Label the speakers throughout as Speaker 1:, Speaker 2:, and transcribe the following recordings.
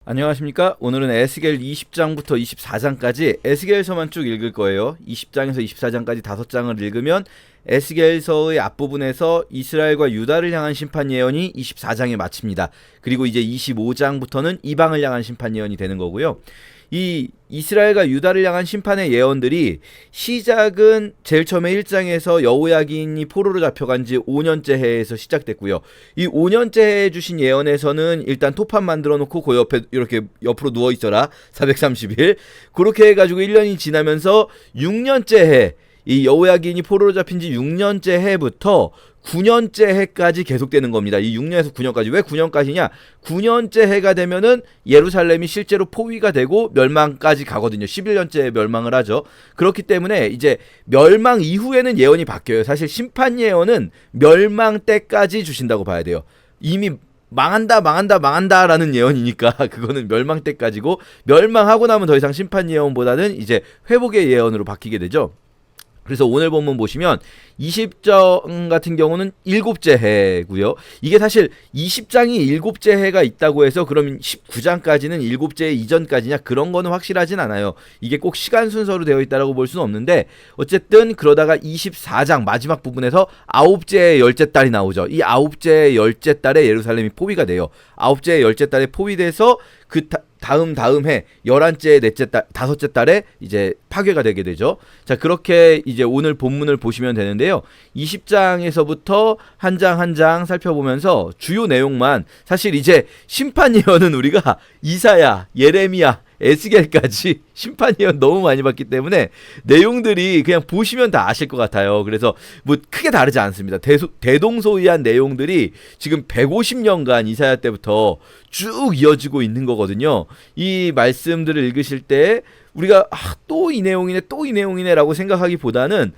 Speaker 1: 안녕하십니까? 오늘은 에스겔 20장부터 24장까지 에스겔서만 쭉 읽을 거예요. 20장에서 24장까지 5장을 읽으면 에스겔서의 앞부분에서 이스라엘과 유다를 향한 심판 예언이 24장에 마칩니다. 그리고 이제 25장부터는 이방을 향한 심판 예언이 되는 거고요. 이 이스라엘과 유다를 향한 심판의 예언들이 시작은 제일 처음에 1장에서 여호야긴이 포로로 잡혀간 지 5년째 해에서 시작됐고요. 이 5년째 해에 주신 예언에서는 일단 토판 만들어 놓고 그 옆에 이렇게 옆으로 누워 있어라 430일 그렇게 해가지고 1년이 지나면서 6년째 해, 이 여호야긴이 포로로 잡힌 지 6년째 해부터 9년째 해까지 계속되는 겁니다. 이 6년에서 9년까지. 왜 9년까지냐? 9년째 해가 되면은 예루살렘이 실제로 포위가 되고 멸망까지 가거든요. 11년째 멸망을 하죠. 그렇기 때문에 이제 멸망 이후에는 예언이 바뀌어요. 사실 심판 예언은 멸망 때까지 주신다고 봐야 돼요. 이미 망한다 라는 예언이니까 그거는 멸망 때까지고, 멸망하고 나면 더 이상 심판 예언보다는 이제 회복의 예언으로 바뀌게 되죠. 그래서 오늘 본문 보시면 20장 같은 경우는 7째 해고요. 이게 사실 20장이 7째 해가 있다고 해서 그럼 19장까지는 7째 이전까지냐, 그런 거는 확실하진 않아요. 이게 꼭 시간 순서로 되어 있다라고 볼 수는 없는데, 어쨌든 그러다가 24장 마지막 부분에서 9째 10째 달이 나오죠. 이 9째 10째 달에 예루살렘이 포위가 돼요. 9째 10째 달에 포위돼서 그 다음 해 11째 넷째 달 5째 달에 이제 파괴가 되게 되죠. 자, 그렇게 이제 오늘 본문을 보시면 되는데요. 20장에서부터 한 장 한 장 살펴보면서 주요 내용만, 사실 이제 심판 예언은 우리가 이사야, 예레미야, 에스겔까지 심판 예언 너무 많이 봤기 때문에 내용들이 그냥 보시면 다 아실 것 같아요. 그래서 뭐 크게 다르지 않습니다. 대동소이한 내용들이 지금 150년간 이사야 때부터 쭉 이어지고 있는 거거든요. 이 말씀들을 읽으실 때 우리가 또 이 내용이네 라고 생각하기보다는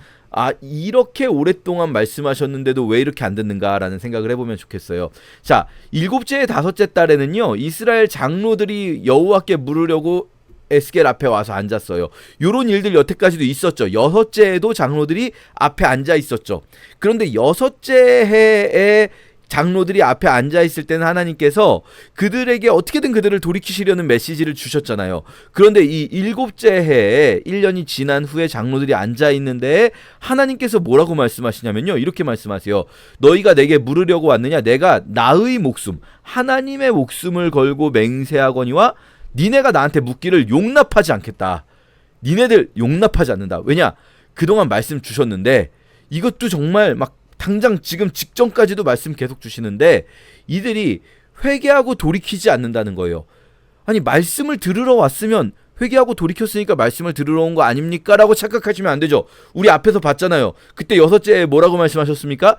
Speaker 1: 이렇게 오랫동안 말씀하셨는데도 왜 이렇게 안 듣는가라는 생각을 해보면 좋겠어요. 자, 7째 5째 달에는요, 이스라엘 장로들이 여호와께 물으려고 에스겔 앞에 와서 앉았어요. 요런 일들 여태까지도 있었죠. 6째에도 장로들이 앞에 앉아 있었죠. 그런데 6째 해에 장로들이 앞에 앉아있을 때는 하나님께서 그들에게 어떻게든 그들을 돌이키시려는 메시지를 주셨잖아요. 그런데 이 7째 해에 1년이 지난 후에 장로들이 앉아있는데 하나님께서 뭐라고 말씀하시냐면요, 이렇게 말씀하세요. 너희가 내게 물으려고 왔느냐? 내가 나의 목숨, 하나님의 목숨을 걸고 맹세하거니와 니네가 나한테 묻기를 용납하지 않겠다. 니네들 용납하지 않는다. 왜냐? 그동안 말씀 주셨는데 이것도 정말 막 당장 지금 직전까지도 말씀 계속 주시는데 이들이 회개하고 돌이키지 않는다는 거예요. 아니, 말씀을 들으러 왔으면 회개하고 돌이켰으니까 말씀을 들으러 온 거 아닙니까? 라고 착각하시면 안 되죠. 우리 앞에서 봤잖아요. 그때 6째에 뭐라고 말씀하셨습니까?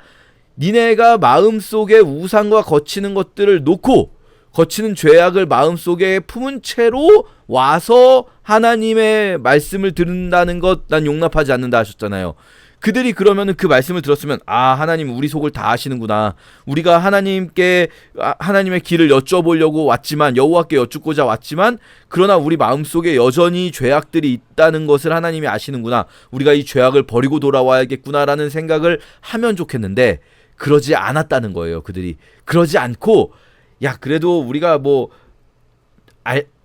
Speaker 1: 니네가 마음속에 우상과 거치는 것들을 놓고 거치는 죄악을 마음속에 품은 채로 와서 하나님의 말씀을 듣는다는 것 난 용납하지 않는다 하셨잖아요. 그들이 그러면은 그 말씀을 들었으면 하나님 우리 속을 다 아시는구나. 우리가 하나님께 하나님의 길을 여쭤보려고 왔지만, 여호와께 여쭙고자 왔지만, 그러나 우리 마음속에 여전히 죄악들이 있다는 것을 하나님이 아시는구나. 우리가 이 죄악을 버리고 돌아와야겠구나라는 생각을 하면 좋겠는데 그러지 않았다는 거예요. 그들이 그러지 않고, 그래도 우리가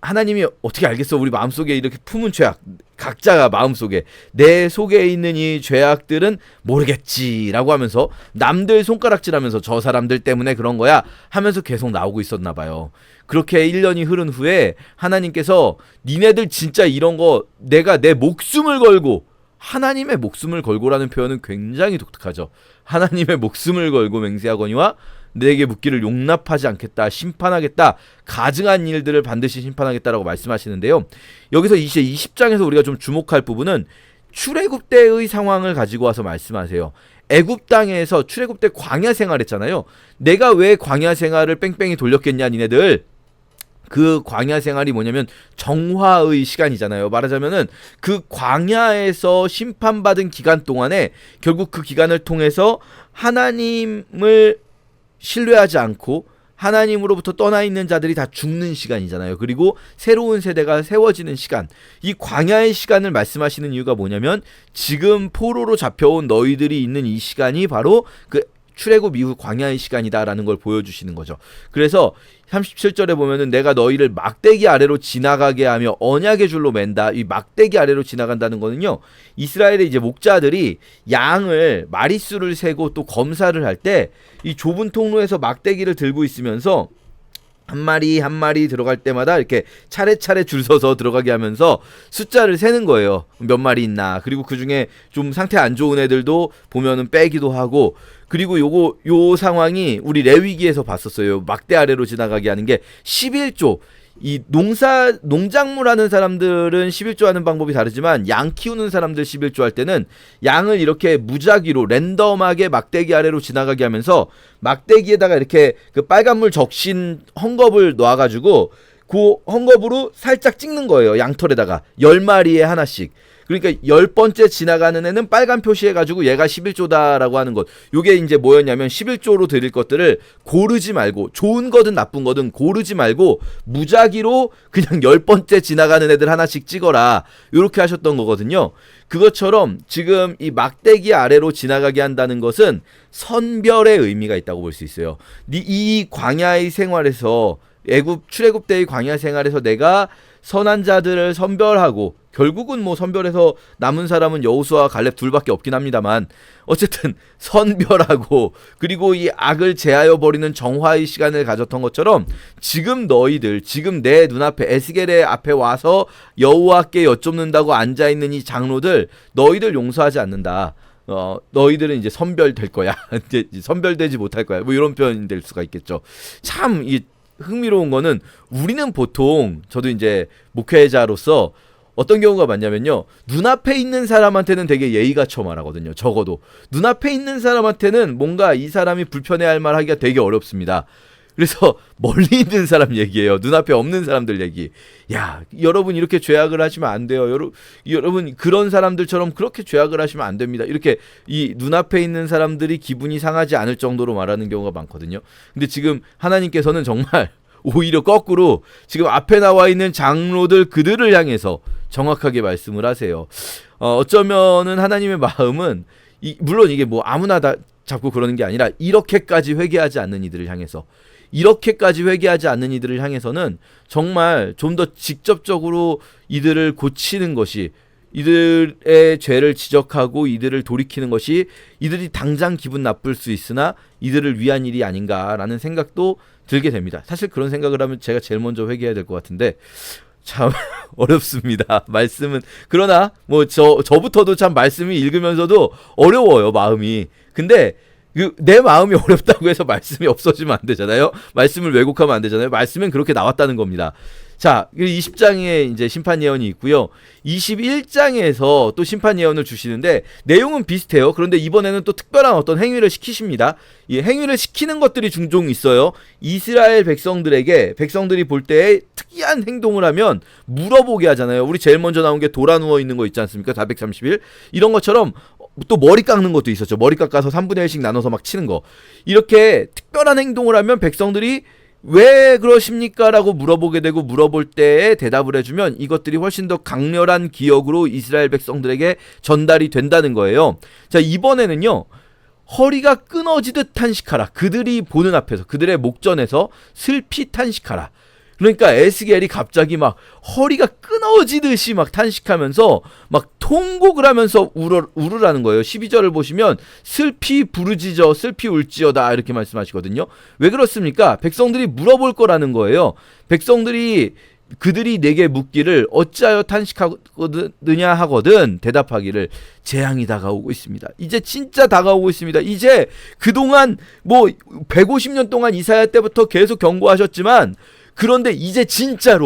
Speaker 1: 하나님이 어떻게 알겠어? 우리 마음속에 이렇게 품은 죄악, 각자가 마음속에 내 속에 있는 이 죄악들은 모르겠지라고 하면서 남들 손가락질하면서 저 사람들 때문에 그런 거야 하면서 계속 나오고 있었나 봐요. 그렇게 1년이 흐른 후에 하나님께서 니네들 진짜 이런 거 내가 내 목숨을 걸고, 하나님의 목숨을 걸고라는 표현은 굉장히 독특하죠. 하나님의 목숨을 걸고 맹세하거니와 내게 묻기를 용납하지 않겠다, 심판하겠다, 가증한 일들을 반드시 심판하겠다라고 말씀하시는데요. 여기서 이제 20장에서 우리가 좀 주목할 부분은 출애굽 때의 상황을 가지고 와서 말씀하세요. 애굽 땅에서 출애굽 때 광야 생활했잖아요. 내가 왜 광야 생활을 뺑뺑이 돌렸겠냐 니네들. 그 광야 생활이 뭐냐면 정화의 시간이잖아요. 말하자면은 그 광야에서 심판받은 기간 동안에 결국 그 기간을 통해서 하나님을 신뢰하지 않고 하나님으로부터 떠나 있는 자들이 다 죽는 시간이잖아요. 그리고 새로운 세대가 세워지는 시간, 이 광야의 시간을 말씀하시는 이유가 뭐냐면 지금 포로로 잡혀온 너희들이 있는 이 시간이 바로 그 출애굽 이후 광야의 시간이다라는 걸 보여주시는 거죠. 그래서 37절에 보면은 내가 너희를 막대기 아래로 지나가게 하며 언약의 줄로 맨다. 이 막대기 아래로 지나간다는 거는요, 이스라엘의 이제 목자들이 양을 마리수를 세고 또 검사를 할 때 이 좁은 통로에서 막대기를 들고 있으면서 한 마리 한 마리 들어갈 때마다 이렇게 차례차례 줄 서서 들어가게 하면서 숫자를 세는 거예요. 몇 마리 있나. 그리고 그 중에 좀 상태 안 좋은 애들도 보면은 빼기도 하고. 그리고 요 상황이 우리 레위기에서 봤었어요. 막대 아래로 지나가게 하는 게 11조. 이 농작물 하는 사람들은 11조 하는 방법이 다르지만 양 키우는 사람들 11조 할 때는 양을 이렇게 무작위로 랜덤하게 막대기 아래로 지나가게 하면서 막대기에다가 이렇게 그 빨간물 적신 헝겊을 놔가지고 그 헝겊으로 살짝 찍는 거예요. 양털에다가 10마리에 하나씩. 그러니까 10번째 지나가는 애는 빨간 표시해가지고 얘가 11조다라고 하는 것. 요게 이제 뭐였냐면 11조로 드릴 것들을 고르지 말고, 좋은 거든 나쁜 거든 고르지 말고 무작위로 그냥 10번째 지나가는 애들 하나씩 찍어라. 요렇게 하셨던 거거든요. 그것처럼 지금 이 막대기 아래로 지나가게 한다는 것은 선별의 의미가 있다고 볼 수 있어요. 이 광야의 생활에서 출애굽 때의 광야 생활에서 내가 선한 자들을 선별하고, 결국은 뭐 선별해서 남은 사람은 여호수아와 갈렙 둘밖에 없긴 합니다만 어쨌든 선별하고, 그리고 이 악을 제하여 버리는 정화의 시간을 가졌던 것처럼 지금 너희들, 지금 내 눈앞에 에스겔의 앞에 와서 여호와께 여쭙는다고 앉아있는 이 장로들, 너희들 용서하지 않는다. 너희들은 이제 선별될 거야. 이제 선별되지 못할 거야. 뭐 이런 표현이 될 수가 있겠죠. 참 이 흥미로운 거는, 우리는 보통, 저도 이제 목회자로서 어떤 경우가 많냐면요, 눈앞에 있는 사람한테는 되게 예의갖춰 말하거든요. 적어도 눈앞에 있는 사람한테는 뭔가 이 사람이 불편해할 말 하기가 되게 어렵습니다. 그래서 멀리 있는 사람 얘기예요. 눈앞에 없는 사람들 얘기. 야, 여러분 이렇게 죄악을 하시면 안 돼요. 여러분 그런 사람들처럼 그렇게 죄악을 하시면 안 됩니다. 이렇게 이 눈앞에 있는 사람들이 기분이 상하지 않을 정도로 말하는 경우가 많거든요. 근데 지금 하나님께서는 정말 오히려 거꾸로 지금 앞에 나와 있는 장로들, 그들을 향해서 정확하게 말씀을 하세요. 어쩌면은 하나님의 마음은 물론 이게 뭐 아무나 다 잡고 그러는 게 아니라, 이렇게까지 회개하지 않는 이들을 향해서, 이렇게까지 회개하지 않는 이들을 향해서는 정말 좀 더 직접적으로 이들을 고치는 것이, 이들의 죄를 지적하고 이들을 돌이키는 것이 이들이 당장 기분 나쁠 수 있으나 이들을 위한 일이 아닌가라는 생각도 들게 됩니다. 사실 그런 생각을 하면 제가 제일 먼저 회개해야 될 것 같은데 참 어렵습니다. 말씀은. 그러나 뭐 저부터도 참 말씀이 읽으면서도 어려워요, 마음이. 근데 내 마음이 어렵다고 해서 말씀이 없어지면 안 되잖아요. 말씀을 왜곡하면 안 되잖아요. 말씀은 그렇게 나왔다는 겁니다. 자, 20장에 이제 심판 예언이 있고요. 21장에서 또 심판 예언을 주시는데 내용은 비슷해요. 그런데 이번에는 또 특별한 어떤 행위를 시키십니다. 이 행위를 시키는 것들이 종종 있어요. 이스라엘 백성들이 볼 때에 특이한 행동을 하면 물어보게 하잖아요. 우리 제일 먼저 나온 게 돌아 누워 있는 거 있지 않습니까? 430일. 이런 것처럼 또 머리 깎는 것도 있었죠. 머리 깎아서 3분의 1씩 나눠서 막 치는 거. 이렇게 특별한 행동을 하면 백성들이 왜 그러십니까? 라고 물어보게 되고, 물어볼 때에 대답을 해주면 이것들이 훨씬 더 강렬한 기억으로 이스라엘 백성들에게 전달이 된다는 거예요. 자, 이번에는요, 허리가 끊어지듯 탄식하라. 그들이 보는 앞에서, 그들의 목전에서 슬피 탄식하라. 그러니까 에스겔이 갑자기 막 허리가 끊어지듯이 막 탄식하면서 막 통곡을 하면서 울으라는 거예요. 12절을 보시면 슬피 부르짖어 슬피 울지어다 이렇게 말씀하시거든요. 왜 그렇습니까? 백성들이 물어볼 거라는 거예요. 그들이 내게 묻기를 어찌하여 탄식하느냐 하거든 대답하기를 재앙이 다가오고 있습니다. 이제 진짜 다가오고 있습니다. 이제 그동안 뭐 150년 동안 이사야 때부터 계속 경고하셨지만, 그런데 이제 진짜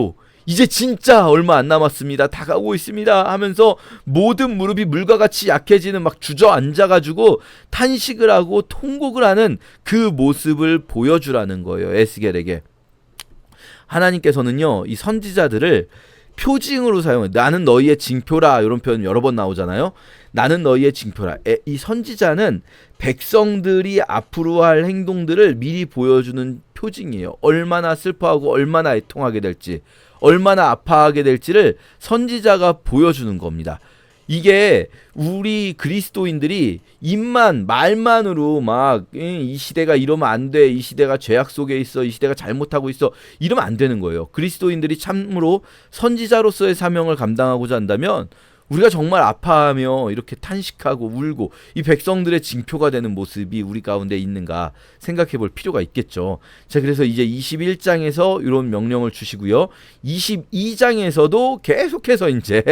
Speaker 1: 얼마 안 남았습니다. 다가오고 있습니다 하면서 모든 무릎이 물과 같이 약해지는, 막 주저앉아가지고 탄식을 하고 통곡을 하는 그 모습을 보여주라는 거예요, 에스겔에게. 하나님께서는요, 이 선지자들을 표징으로 사용해요. 나는 너희의 징표라, 이런 표현 여러 번 나오잖아요. 나는 너희의 징표라. 이 선지자는 백성들이 앞으로 할 행동들을 미리 보여주는 표징이에요. 얼마나 슬퍼하고 얼마나 애통하게 될지, 얼마나 아파하게 될지를 선지자가 보여주는 겁니다. 이게 우리 그리스도인들이 입만 말만으로 막 이 시대가 이러면 안 돼, 이 시대가 죄악 속에 있어, 이 시대가 잘못하고 있어, 이러면 안 되는 거예요. 그리스도인들이 참으로 선지자로서의 사명을 감당하고자 한다면 우리가 정말 아파하며 이렇게 탄식하고 울고 이 백성들의 징표가 되는 모습이 우리 가운데 있는가 생각해 볼 필요가 있겠죠. 자, 그래서 이제 21장에서 이런 명령을 주시고요. 22장에서도 계속해서 이제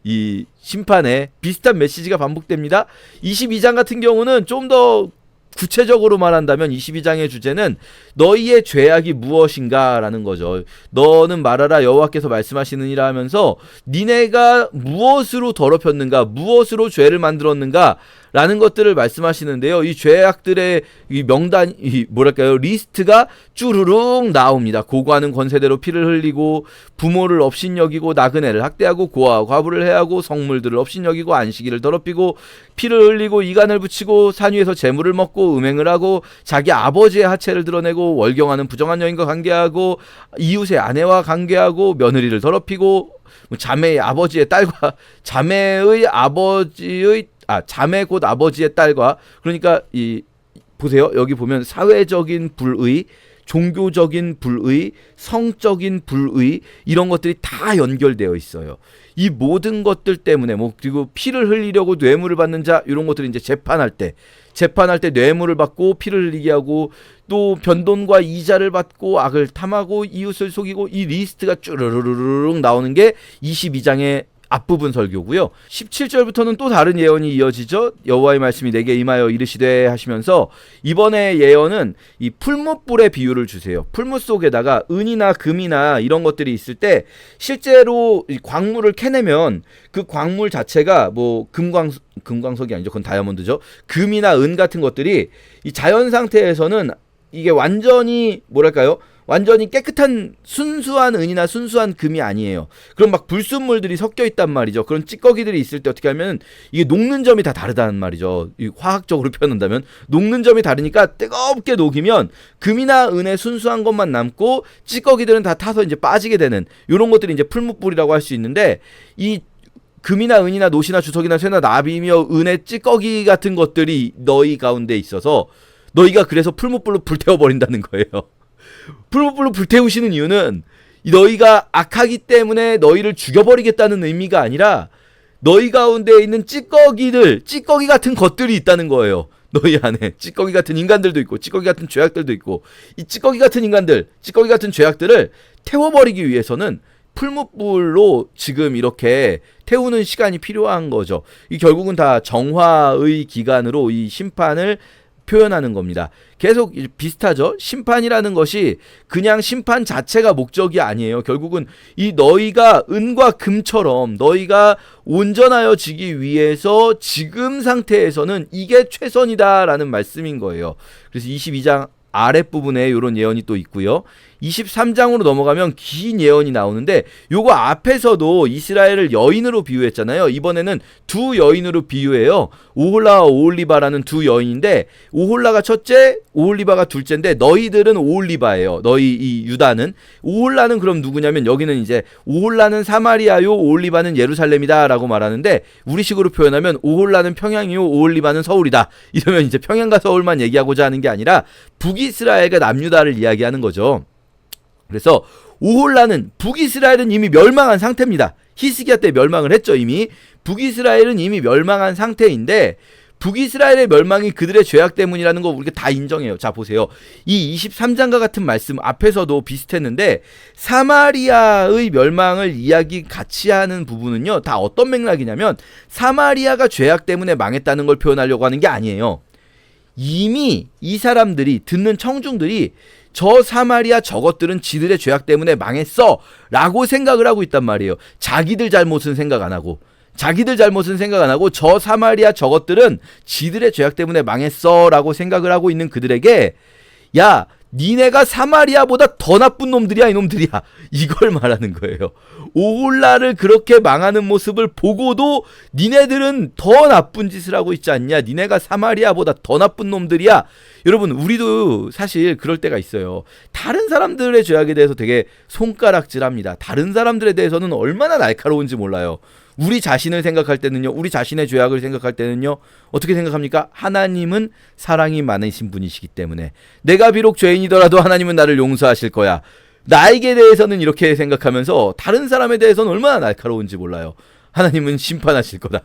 Speaker 1: 이 심판에 비슷한 메시지가 반복됩니다. 22장 같은 경우는 좀 더 구체적으로 말한다면 22장의 주제는 너희의 죄악이 무엇인가 라는 거죠. 너는 말하라 여호와께서 말씀하시느니라 하면서 니네가 무엇으로 더럽혔는가, 무엇으로 죄를 만들었는가 라는 것들을 말씀하시는데요. 이 죄악들의 이 명단, 이 뭐랄까요, 리스트가 쭈루룩 나옵니다. 고고하는 권세대로 피를 흘리고 부모를 업신여기고 나그네를 학대하고 고아와 과부를 해하고 성물들을 업신여기고 안식일을 더럽히고 피를 흘리고 이간을 붙이고 산 위에서 재물을 먹고 음행을 하고 자기 아버지의 하체를 드러내고 월경하는 부정한 여인과 관계하고 이웃의 아내와 관계하고 며느리를 더럽히고 자매의 아버지의 딸과 자매의 아버지의 자매 곧 아버지의 딸과, 그러니까 이 보세요. 여기 보면 사회적인 불의, 종교적인 불의, 성적인 불의, 이런 것들이 다 연결되어 있어요. 이 모든 것들 때문에 그리고 피를 흘리려고 뇌물을 받는 자, 이런 것들이 이제 재판할 때 뇌물을 받고 피를 흘리게 하고 또 변돈과 이자를 받고 악을 탐하고 이웃을 속이고, 이 리스트가 쭈르르르륵 나오는 게 22장의 앞부분 설교고요. 17절부터는 또 다른 예언이 이어지죠. 여호와의 말씀이 내게 임하여 이르시되 하시면서 이번에 예언은 이 풀무불의 비유를 주세요. 풀무 속에다가 은이나 금이나 이런 것들이 있을 때 실제로 이 광물을 캐내면 그 광물 자체가 뭐 금광석이 아니죠. 그건 다이아몬드죠. 금이나 은 같은 것들이 이 자연 상태에서는 이게 완전히 뭐랄까요? 완전히 깨끗한 순수한 은이나 순수한 금이 아니에요. 그럼 막 불순물들이 섞여 있단 말이죠. 그런 찌꺼기들이 있을 때 어떻게 하면 이게 녹는 점이 다 다르다는 말이죠. 이 화학적으로 표현한다면 녹는 점이 다르니까 뜨겁게 녹이면 금이나 은의 순수한 것만 남고 찌꺼기들은 다 타서 이제 빠지게 되는, 이런 것들이 이제 풀무불이라고 할 수 있는데, 이 금이나 은이나 노시나 주석이나 쇠나 나비며 은의 찌꺼기 같은 것들이 너희 가운데 있어서 너희가 그래서 풀무불로 불태워버린다는 거예요. 풀무불로 불태우시는 이유는 너희가 악하기 때문에 너희를 죽여버리겠다는 의미가 아니라 너희 가운데 있는 찌꺼기 같은 것들이 있다는 거예요. 너희 안에 찌꺼기 같은 인간들도 있고 찌꺼기 같은 죄악들도 있고, 이 찌꺼기 같은 인간들, 찌꺼기 같은 죄악들을 태워버리기 위해서는 풀무불로 지금 이렇게 태우는 시간이 필요한 거죠. 이 결국은 다 정화의 기간으로 이 심판을 표현하는 겁니다. 계속 비슷하죠. 심판이라는 것이 그냥 심판 자체가 목적이 아니에요. 결국은 이 너희가 은과 금처럼 너희가 온전하여지기 위해서 지금 상태에서는 이게 최선이다라는 말씀인 거예요. 그래서 22장 아랫부분에 이런 예언이 또 있고요. 23장으로 넘어가면 긴 예언이 나오는데, 요거 앞에서도 이스라엘을 여인으로 비유했잖아요. 이번에는 두 여인으로 비유해요. 오홀라와 오홀리바라는 두 여인인데, 오홀라가 첫째, 오홀리바가 둘째인데, 너희들은 오홀리바예요. 너희 이 유다는. 오홀라는 그럼 누구냐면, 여기는 이제 오홀라는 사마리아요, 오홀리바는 예루살렘이다 라고 말하는데, 우리식으로 표현하면 오홀라는 평양이요, 오홀리바는 서울이다. 이러면 이제 평양과 서울만 얘기하고자 하는 게 아니라 북이스라엘과 남유다를 이야기하는 거죠. 그래서 오홀라는, 북이스라엘은 이미 멸망한 상태입니다. 히스기야 때 멸망을 했죠. 이미 북이스라엘은 이미 멸망한 상태인데, 북이스라엘의 멸망이 그들의 죄악 때문이라는 거 우리가 다 인정해요. 자 보세요. 이 23장과 같은 말씀 앞에서도 비슷했는데, 사마리아의 멸망을 이야기 같이 하는 부분은요, 다 어떤 맥락이냐면 사마리아가 죄악 때문에 망했다는 걸 표현하려고 하는 게 아니에요. 이미 이 사람들이, 듣는 청중들이 저 사마리아 저것들은 지들의 죄악 때문에 망했어 라고 생각을 하고 있단 말이에요. 자기들 잘못은 생각 안 하고 저 사마리아 저것들은 지들의 죄악 때문에 망했어 라고 생각을 하고 있는 그들에게, 야 니네가 사마리아보다 더 나쁜 놈들이야 이놈들이야, 이걸 말하는 거예요. 오홀라를 그렇게 망하는 모습을 보고도 니네들은 더 나쁜 짓을 하고 있지 않냐, 니네가 사마리아보다 더 나쁜 놈들이야. 여러분, 우리도 사실 그럴 때가 있어요. 다른 사람들의 죄악에 대해서 되게 손가락질합니다. 다른 사람들에 대해서는 얼마나 날카로운지 몰라요. 우리 자신을 생각할 때는요, 우리 자신의 죄악을 생각할 때는요, 어떻게 생각합니까? 하나님은 사랑이 많으신 분이시기 때문에 내가 비록 죄인이더라도 하나님은 나를 용서하실 거야. 나에게 대해서는 이렇게 생각하면서 다른 사람에 대해서는 얼마나 날카로운지 몰라요. 하나님은 심판하실 거다.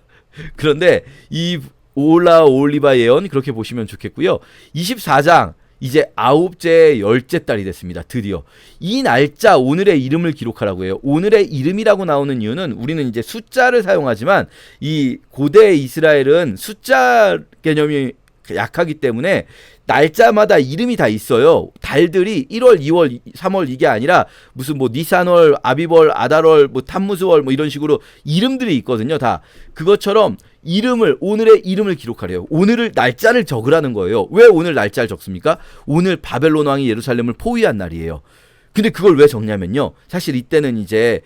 Speaker 1: 그런데 이 올리바 예언 그렇게 보시면 좋겠고요. 24장 이제 9째 10째 달이 됐습니다. 드디어 이 날짜 오늘의 이름을 기록하라고 해요. 오늘의 이름이라고 나오는 이유는 우리는 이제 숫자를 사용하지만 이 고대 이스라엘은 숫자 개념이 약하기 때문에 날짜마다 이름이 다 있어요. 달들이 1월, 2월, 3월 이게 아니라 무슨 뭐 니산월, 아비벌, 아달월, 뭐 탐무스월 뭐 이런 식으로 이름들이 있거든요. 다 그것처럼 오늘의 이름을 기록하래요. 오늘을 날짜를 적으라는 거예요. 왜 오늘 날짜를 적습니까? 오늘 바벨론 왕이 예루살렘을 포위한 날이에요. 근데 그걸 왜 적냐면요. 사실 이때는 이제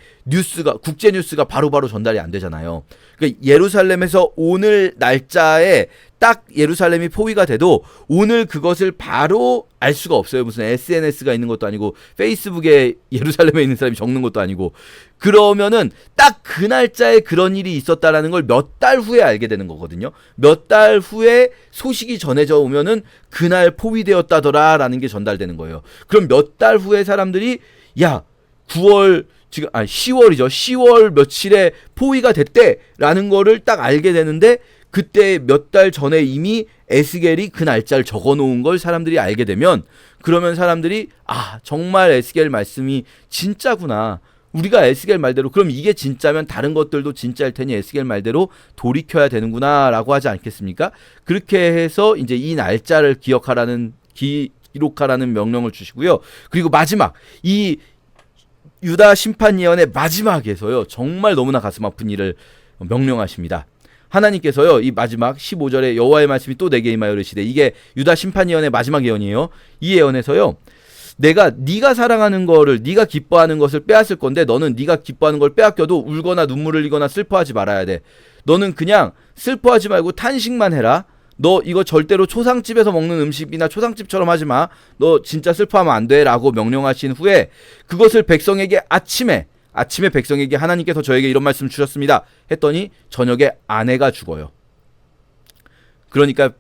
Speaker 1: 국제 뉴스가 바로바로 전달이 안 되잖아요. 그러니까 예루살렘에서 오늘 날짜에 딱 예루살렘이 포위가 돼도 오늘 그것을 바로 알 수가 없어요. 무슨 SNS가 있는 것도 아니고 페이스북에 예루살렘에 있는 사람이 적는 것도 아니고. 그러면은 딱 그 날짜에 그런 일이 있었다라는 걸 몇 달 후에 알게 되는 거거든요. 몇 달 후에 소식이 전해져 오면은 그날 포위되었다더라라는 게 전달되는 거예요. 그럼 몇 달 후에 사람들이 야 10월이죠. 10월 며칠에 포위가 됐대라는 거를 딱 알게 되는데 그때 몇 달 전에 이미 에스겔이 그 날짜를 적어놓은 걸 사람들이 알게 되면 그러면 사람들이 정말 에스겔 말씀이 진짜구나. 우리가 에스겔 말대로 그럼 이게 진짜면 다른 것들도 진짜일 테니 에스겔 말대로 돌이켜야 되는구나 라고 하지 않겠습니까? 그렇게 해서 이제 이 날짜를 기록하라는 명령을 주시고요. 그리고 마지막 이 유다 심판 예언의 마지막에서요. 정말 너무나 가슴 아픈 일을 명령하십니다. 하나님께서요. 이 마지막 15절에 여호와의 말씀이 또 내게 임하여 이르시되 이게 유다 심판 예언의 마지막 예언이에요. 이 예언에서요. 네가 사랑하는 거를 네가 기뻐하는 것을 빼앗을 건데 너는 네가 기뻐하는 걸 빼앗겨도 울거나 눈물을 흘리거나 슬퍼하지 말아야 돼. 너는 그냥 슬퍼하지 말고 탄식만 해라. 너 이거 절대로 초상집에서 먹는 음식이나 초상집처럼 하지 마. 너 진짜 슬퍼하면 안 돼. 라고 명령하신 후에 그것을 백성에게 아침에 백성에게 하나님께서 저에게 이런 말씀 주셨습니다. 했더니 저녁에 아내가 죽어요. 그러니까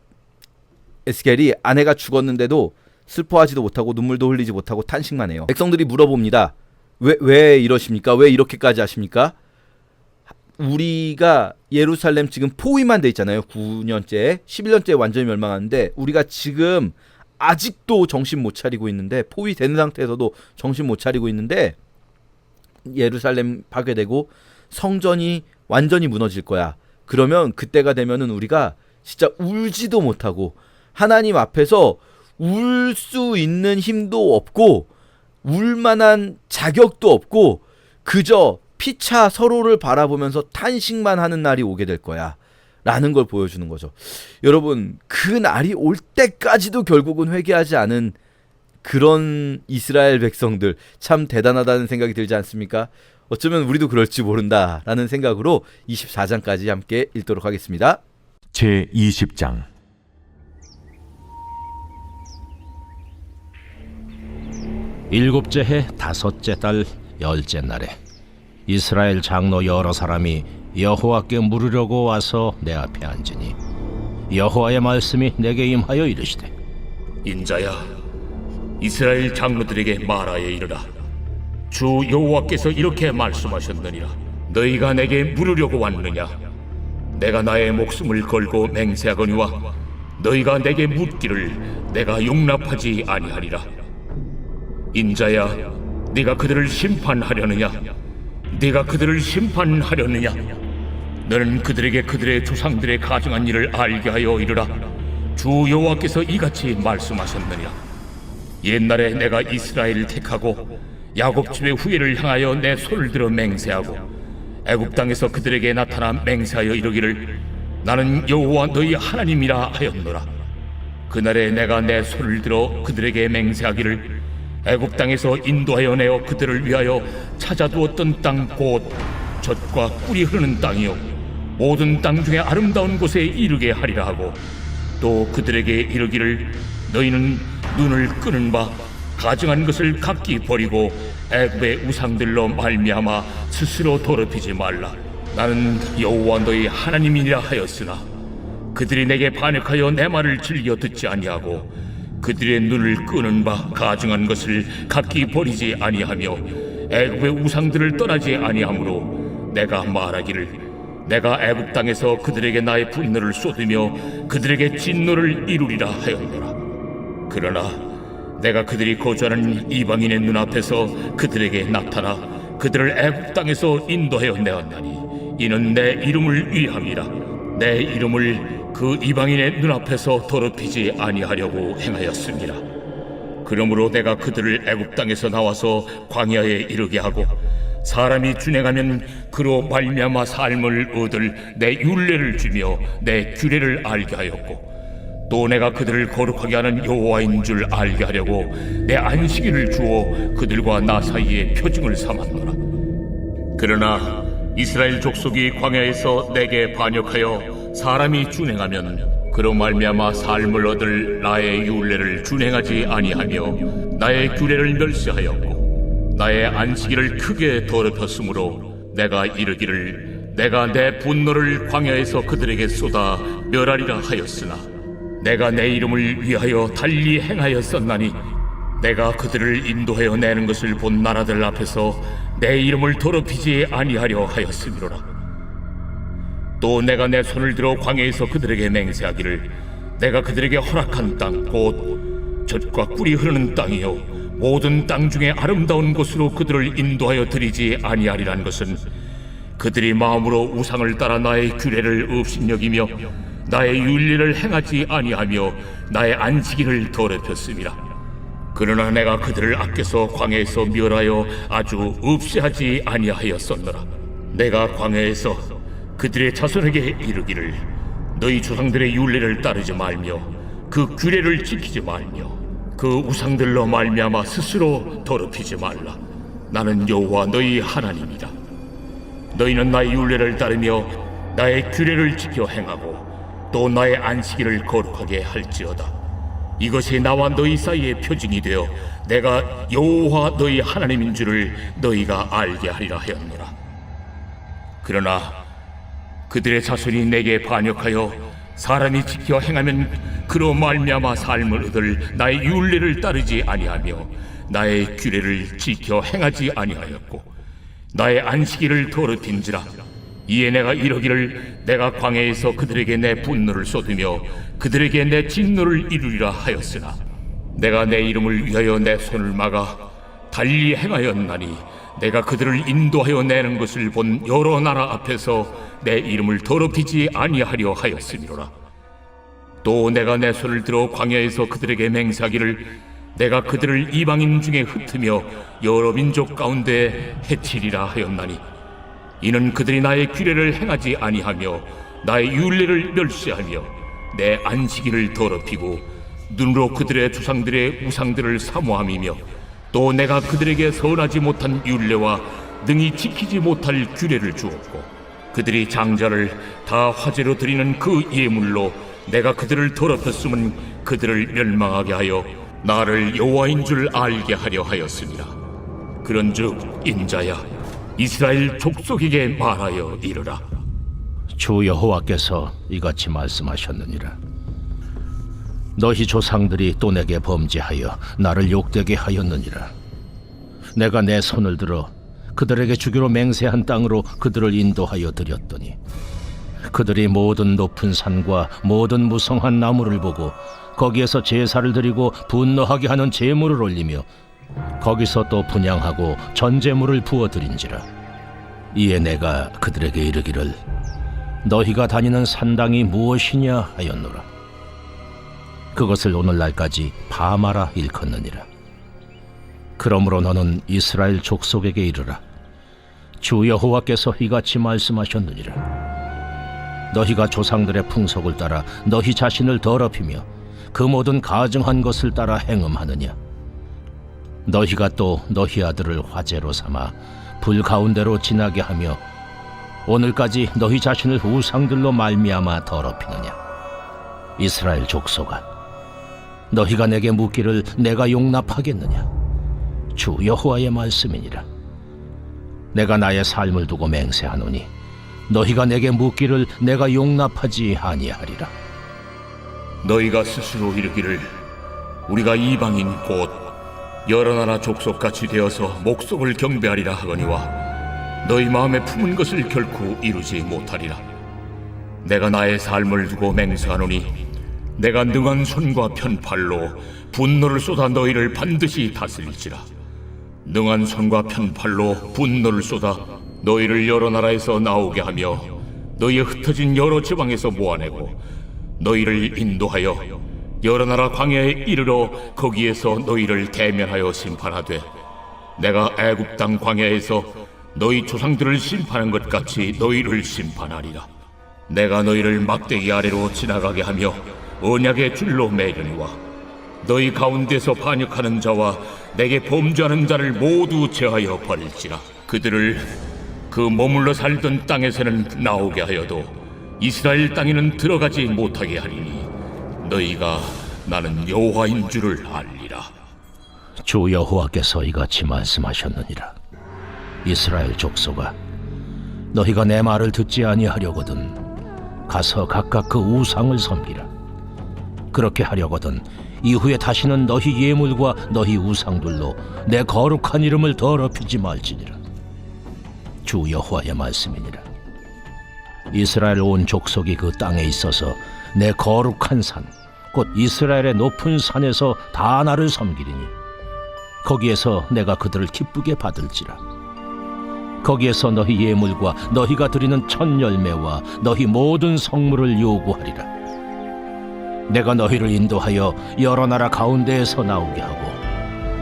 Speaker 1: 에스겔이 아내가 죽었는데도 슬퍼하지도 못하고 눈물도 흘리지 못하고 탄식만 해요. 백성들이 물어봅니다. 왜 이러십니까? 왜 이렇게까지 하십니까? 우리가 예루살렘 지금 포위만 돼 있잖아요. 9년째, 11년째 완전히 멸망하는데 우리가 지금 아직도 정신 못 차리고 있는데 포위된 상태에서도 정신 못 차리고 있는데 예루살렘 파괴되고 성전이 완전히 무너질 거야. 그러면 그때가 되면은 우리가 진짜 울지도 못하고 하나님 앞에서 울 수 있는 힘도 없고 울 만한 자격도 없고 그저 피차 서로를 바라보면서 탄식만 하는 날이 오게 될 거야 라는 걸 보여주는 거죠. 여러분 그 날이 올 때까지도 결국은 회개하지 않은 그런 이스라엘 백성들 참 대단하다는 생각이 들지 않습니까? 어쩌면 우리도 그럴지 모른다라는 생각으로 24장까지 함께 읽도록 하겠습니다.
Speaker 2: 제20장
Speaker 3: 일곱째 해 다섯째 달 열째 날에 이스라엘 장로 여러 사람이 여호와께 물으려고 와서 내 앞에 앉으니 여호와의 말씀이 내게 임하여 이르시되
Speaker 4: 인자야, 이스라엘 장로들에게 말하여 이르라. 주 여호와께서 이렇게 말씀하셨느니라. 너희가 내게 물으려고 왔느냐? 내가 나의 목숨을 걸고 맹세하거니와 너희가 내게 묻기를 내가 용납하지 아니하리라. 인자야, 네가 그들을 심판하려느냐? 네가 그들을 심판하려느냐? 너는 그들에게 그들의 조상들의 가증한 일을 알게 하여 이르라. 주 여호와께서 이같이 말씀하셨느니라. 옛날에 내가 이스라엘을 택하고 야곱 집의 후예를 향하여 내 손을 들어 맹세하고 애굽 땅에서 그들에게 나타나 맹세하여 이르기를 나는 여호와 너희 하나님이라 하였노라. 그날에 내가 내 손을 들어 그들에게 맹세하기를 애굽 땅에서 인도하여 내어 그들을 위하여 찾아두었던 땅 곧 젖과 꿀이 흐르는 땅이요 모든 땅 중에 아름다운 곳에 이르게 하리라 하고 또 그들에게 이르기를 너희는 눈을 끄는 바 가증한 것을 각기 버리고 애굽의 우상들로 말미암아 스스로 더럽히지 말라. 나는 여호와 너희 하나님이라 하였으나 그들이 내게 반역하여 내 말을 즐겨 듣지 아니하고 그들의 눈을 끄는 바 가증한 것을 각기 버리지 아니하며 애굽의 우상들을 떠나지 아니하므로 내가 말하기를 내가 애굽 땅에서 그들에게 나의 분노를 쏟으며 그들에게 진노를 이루리라 하였노라. 그러나 내가 그들이 거주하는 이방인의 눈앞에서 그들에게 나타나 그들을 애굽 땅에서 인도하여 내었나니 이는 내 이름을 위함이라. 내 이름을 그 이방인의 눈앞에서 더럽히지 아니하려고 행하였습니다. 그러므로 내가 그들을 애굽 땅에서 나와서 광야에 이르게 하고 사람이 준행하면 그로 말미암아 삶을 얻을 내 율례를 주며 내 규례를 알게 하였고 또 내가 그들을 거룩하게 하는 여호와인 줄 알게 하려고 내 안식일을 주어 그들과 나 사이에 표징을 삼았노라. 그러나 이스라엘 족속이 광야에서 내게 반역하여 사람이 준행하면 그로 말미암아 삶을 얻을 나의 율례를 준행하지 아니하며 나의 규례를 멸시하였고 나의 안식일을 크게 더럽혔으므로 내가 이르기를 내가 내 분노를 광야에서 그들에게 쏟아 멸하리라 하였으나 내가 내 이름을 위하여 달리 행하였었나니 내가 그들을 인도하여 내는 것을 본 나라들 앞에서 내 이름을 더럽히지 아니하려 하였음이로라. 또 내가 내 손을 들어 광야에서 그들에게 맹세하기를 내가 그들에게 허락한 땅 곧 젖과 꿀이 흐르는 땅이요 모든 땅 중에 아름다운 곳으로 그들을 인도하여 드리지 아니하리란 것은 그들이 마음으로 우상을 따라 나의 규례를 업신여기며 나의 율례를 행하지 아니하며 나의 안식일을 더럽혔음이라. 그러나 내가 그들을 아껴서 광야에서 멸하여 아주 없이하지 아니하였었노라. 내가 광야에서 그들의 자손에게 이르기를 너희 조상들의 율례를 따르지 말며 그 규례를 지키지 말며 그 우상들로 말미암아 스스로 더럽히지 말라. 나는 여호와 너희 하나님이다. 너희는 나의 율례를 따르며 나의 규례를 지켜 행하고 또 나의 안식일을 거룩하게 할지어다. 이것이 나와 너희 사이의 표징이 되어 내가 여호와 너희 하나님인 줄을 너희가 알게 하리라 하였노라. 그러나 그들의 자손이 내게 반역하여 사람이 지켜 행하면 그로 말미암아 삶을 얻을 나의 율례를 따르지 아니하며 나의 규례를 지켜 행하지 아니하였고 나의 안식일을 더럽힌지라. 이에 내가 이러기를 내가 광야에서 그들에게 내 분노를 쏟으며 그들에게 내 진노를 이루리라 하였으나 내가 내 이름을 위하여 내 손을 막아 달리 행하였나니 내가 그들을 인도하여 내는 것을 본 여러 나라 앞에서 내 이름을 더럽히지 아니하려 하였음이로라. 또 내가 내 손을 들어 광야에서 그들에게 맹세하기를 내가 그들을 이방인 중에 흩으며 여러 민족 가운데 해치리라 하였나니 이는 그들이 나의 규례를 행하지 아니하며 나의 율례를 멸시하며 내 안식일을 더럽히고 눈으로 그들의 조상들의 우상들을 사모함이며 또 내가 그들에게 선하지 못한 율례와 능히 지키지 못할 규례를 주었고 그들이 장자를 다 화제로 드리는 그 예물로 내가 그들을 더럽혔음은 그들을 멸망하게 하여 나를 여호와인 줄 알게 하려 하였습니다. 그런즉 인자야 이스라엘 족속에게 말하여 이르라.
Speaker 3: 주 여호와께서 이같이 말씀하셨느니라. 너희 조상들이 또 내게 범죄하여 나를 욕되게 하였느니라. 내가 내 손을 들어 그들에게 주기로 맹세한 땅으로 그들을 인도하여 드렸더니 그들이 모든 높은 산과 모든 무성한 나무를 보고 거기에서 제사를 드리고 분노하게 하는 제물을 올리며 거기서 또 분향하고 전제물을 부어드린지라. 이에 내가 그들에게 이르기를 너희가 다니는 산당이 무엇이냐 하였노라. 그것을 오늘날까지 바마라 일컫느니라. 그러므로 너는 이스라엘 족속에게 이르라. 주 여호와께서 이같이 말씀하셨느니라. 너희가 조상들의 풍속을 따라 너희 자신을 더럽히며 그 모든 가증한 것을 따라 행음하느냐. 너희가 또 너희 아들을 화제로 삼아 불 가운데로 지나게 하며 오늘까지 너희 자신을 우상들로 말미암아 더럽히느냐. 이스라엘 족속아, 너희가 내게 묻기를 내가 용납하겠느냐. 주 여호와의 말씀이니라. 내가 나의 삶을 두고 맹세하노니 너희가 내게 묻기를 내가 용납하지 아니하리라.
Speaker 4: 너희가 스스로 이르기를 우리가 이방인 곧 여러 나라 족속같이 되어서 목속을 경배하리라 하거니와 너희 마음에 품은 것을 결코 이루지 못하리라. 내가 나의 삶을 두고 맹세하노니 내가 능한 손과 편팔로 분노를 쏟아 너희를 반드시 다스릴지라. 능한 손과 편팔로 분노를 쏟아 너희를 여러 나라에서 나오게 하며 너희의 흩어진 여러 지방에서 모아내고 너희를 인도하여 여러 나라 광야에 이르러 거기에서 너희를 대면하여 심판하되 내가 애굽 땅 광야에서 너희 조상들을 심판한 것 같이 너희를 심판하리라. 내가 너희를 막대기 아래로 지나가게 하며 언약의 줄로 매려니와 너희 가운데서 반역하는 자와 내게 범죄하는 자를 모두 제하여 버릴지라. 그들을 그 머물러 살던 땅에서는 나오게 하여도 이스라엘 땅에는 들어가지 못하게 하리니 너희가 나는 여호와인 줄을 알리라.
Speaker 3: 주 여호와께서 이같이 말씀하셨느니라. 이스라엘 족속아, 너희가 내 말을 듣지 아니하려거든 가서 각각 그 우상을 섬기라. 그렇게 하려거든 이후에 다시는 너희 예물과 너희 우상들로 내 거룩한 이름을 더럽히지 말지니라. 주 여호와의 말씀이니라. 이스라엘 온 족속이 그 땅에 있어서 내 거룩한 산 곧 이스라엘의 높은 산에서 다 나를 섬기리니 거기에서 내가 그들을 기쁘게 받을지라. 거기에서 너희 예물과 너희가 드리는 첫 열매와 너희 모든 성물을 요구하리라. 내가 너희를 인도하여 여러 나라 가운데에서 나오게 하고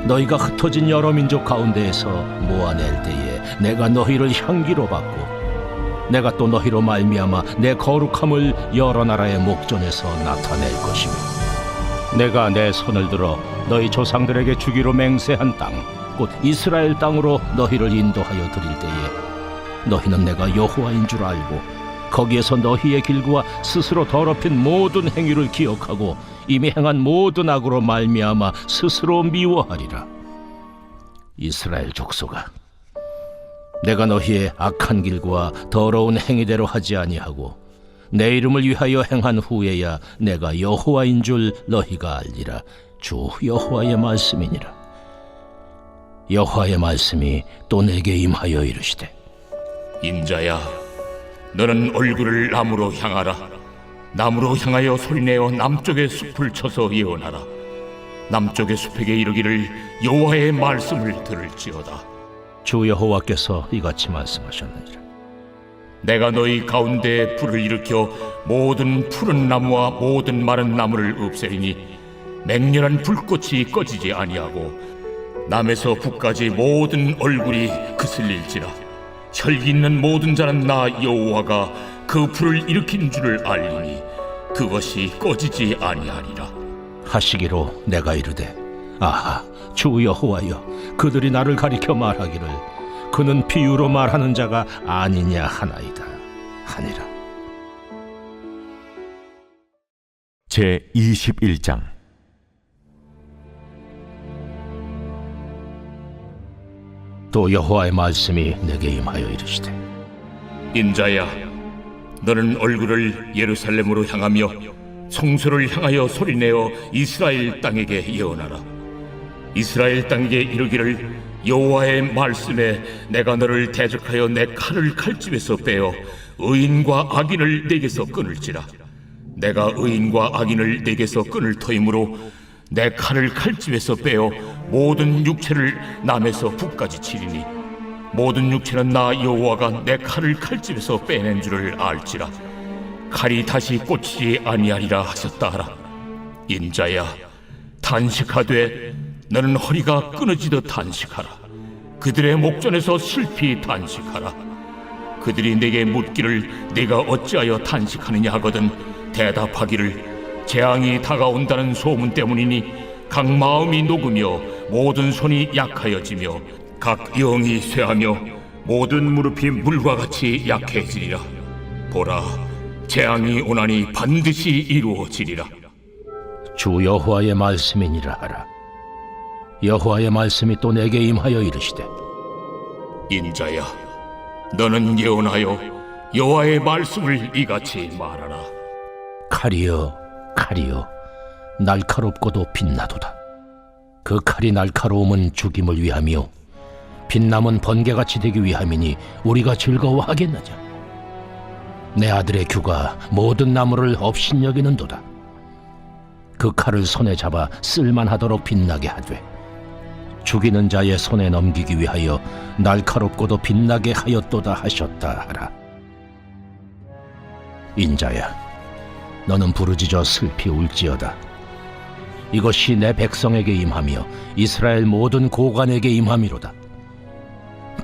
Speaker 3: 너희가 흩어진 여러 민족 가운데에서 모아낼 때에 내가 너희를 향기로 받고 내가 또 너희로 말미암아 내 거룩함을 여러 나라의 목전에서 나타낼 것이며 내가 내 손을 들어 너희 조상들에게 주기로 맹세한 땅 곧 이스라엘 땅으로 너희를 인도하여 드릴 때에 너희는 내가 여호와인 줄 알고 거기에서 너희의 길과 스스로 더럽힌 모든 행위를 기억하고 이미 행한 모든 악으로 말미암아 스스로 미워하리라. 이스라엘 족속아, 내가 너희의 악한 길과 더러운 행위대로 하지 아니하고 내 이름을 위하여 행한 후에야 내가 여호와인 줄 너희가 알리라. 주 여호와의 말씀이니라. 여호와의 말씀이 또 내게 임하여 이르시되
Speaker 4: 인자야, 너는 얼굴을 남으로 향하라. 남으로 향하여 소리내어 남쪽의 숲을 쳐서 예언하라. 남쪽의 숲에게 이르기를 여호와의 말씀을 들을지어다.
Speaker 3: 주 여호와께서 이같이 말씀하셨느니라.
Speaker 4: 내가 너희 가운데 불을 일으켜 모든 푸른 나무와 모든 마른 나무를 없애리니 맹렬한 불꽃이 꺼지지 아니하고 남에서 북까지 모든 얼굴이 그슬릴지라. 혈기 있는 모든 자는 나 여호와가 그 불을 일으킨 줄을 알리니 그것이 꺼지지 아니하리라.
Speaker 3: 하시기로 내가 이르되 아하, 주 여호와여, 그들이 나를 가리켜 말하기를 그는 비유로 말하는 자가 아니냐 하나이다 하니라.
Speaker 2: 제 21장.
Speaker 3: 또 여호와의 말씀이 내게 임하여 이르시되
Speaker 4: 인자야, 너는 얼굴을 예루살렘으로 향하며 성소를 향하여 소리내어 이스라엘 땅에게 예언하라. 이스라엘 땅에게 이르기를 여호와의 말씀에 내가 너를 대적하여 내 칼을 칼집에서 빼어 의인과 악인을 내게서 끊을지라. 내가 의인과 악인을 내게서 끊을 터이므로 내 칼을 칼집에서 빼어 모든 육체를 남에서 북까지 치리니 모든 육체는 나 여호와가 내 칼을 칼집에서 빼낸 줄을 알지라. 칼이 다시 꽂히지 아니하리라 하셨다 하라. 인자야, 단식하되 너는 허리가 끊어지듯 단식하라. 그들의 목전에서 슬피 단식하라. 그들이 내게 묻기를 네가 어찌하여 단식하느냐 하거든 대답하기를 재앙이 다가온다는 소문 때문이니 각 마음이 녹으며 모든 손이 약하여지며 각 영이 쇠하며 모든 무릎이 물과 같이 약해지리라. 보라, 재앙이 오나니 반드시 이루어지리라.
Speaker 3: 주 여호와의 말씀이니라 하라. 여호와의 말씀이 또 내게 임하여 이르시되
Speaker 4: 인자야, 너는 예언하여 여호와의 말씀을 이같이 말하라.
Speaker 3: 칼이여, 칼이여, 날카롭고도 빛나도다. 그 칼이 날카로움은 죽임을 위함이요 빛남은 번개같이 되기 위함이니 우리가 즐거워하겠느냐. 내 아들의 규가 모든 나무를 업신여기는도다. 그 칼을 손에 잡아 쓸만하도록 빛나게 하되 죽이는 자의 손에 넘기기 위하여 날카롭고도 빛나게 하였도다 하셨다 하라. 인자야, 너는 부르짖어 슬피 울지어다. 이것이 내 백성에게 임하며 이스라엘 모든 고관에게 임함이로다.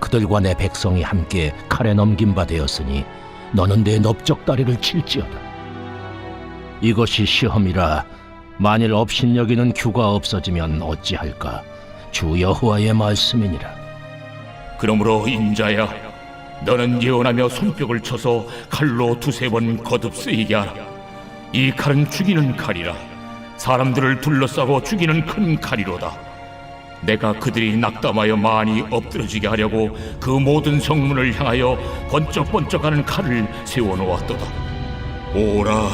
Speaker 3: 그들과 내 백성이 함께 칼에 넘긴 바 되었으니 너는 내 넓적다리를 칠지어다. 이것이 시험이라. 만일 업신여기는 규가 없어지면 어찌할까? 주 여호와의 말씀이니라.
Speaker 4: 그러므로 인자야, 너는 예언하며 손뼉을 쳐서 칼로 두세 번 거듭 쓰이게 하라. 이 칼은 죽이는 칼이라. 사람들을 둘러싸고 죽이는 큰 칼이로다. 내가 그들이 낙담하여 많이 엎드러지게 하려고 그 모든 성문을 향하여 번쩍번쩍하는 칼을 세워놓았도다. 오라,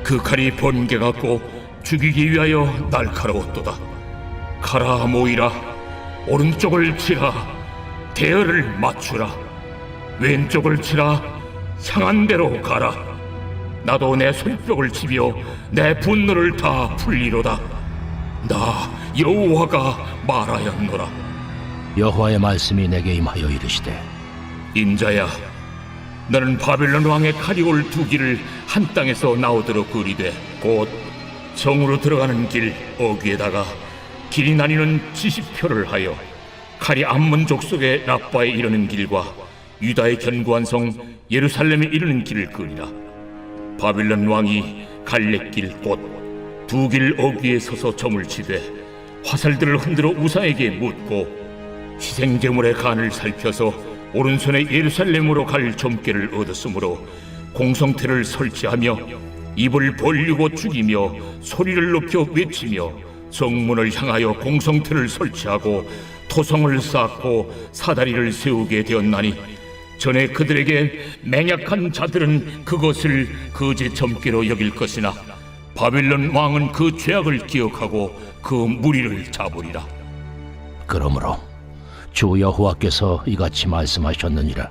Speaker 4: 그 칼이 번개 같고 죽이기 위하여 날카로웠도다. 가라 모이라, 오른쪽을 치라, 대열을 맞추라. 왼쪽을 치라, 향한 대로 가라. 나도 내 손뼉을 치며 내 분노를 다 풀리로다. 나 여호와가 말하였노라.
Speaker 3: 여호와의 말씀이 내게 임하여 이르시되
Speaker 4: 인자야, 너는 바벨론 왕의 칼이 올 두 길을 한 땅에서 나오도록 그리되 곧 정으로 들어가는 길 어귀에다가 길이 나뉘는 지시표를 하여 칼이 암몬 족속의 라빠에 이르는 길과 유다의 견고한 성 예루살렘에 이르는 길을 그리라. 바빌론 왕이 갈래길 곧 두 길 어귀에 서서 점을 치되 화살들을 흔들어 우사에게 묻고 희생제물의 간을 살펴서 오른손에 예루살렘으로 갈 점괘를 얻었으므로 공성태를 설치하며 입을 벌리고 죽이며 소리를 높여 외치며 성문을 향하여 공성태를 설치하고 토성을 쌓고 사다리를 세우게 되었나니 전에 그들에게 맹약한 자들은 그것을 거짓 점괘로 여길 것이나 바빌론 왕은 그 죄악을 기억하고 그 무리를 잡으리라.
Speaker 3: 그러므로 주 여호와께서 이같이 말씀하셨느니라.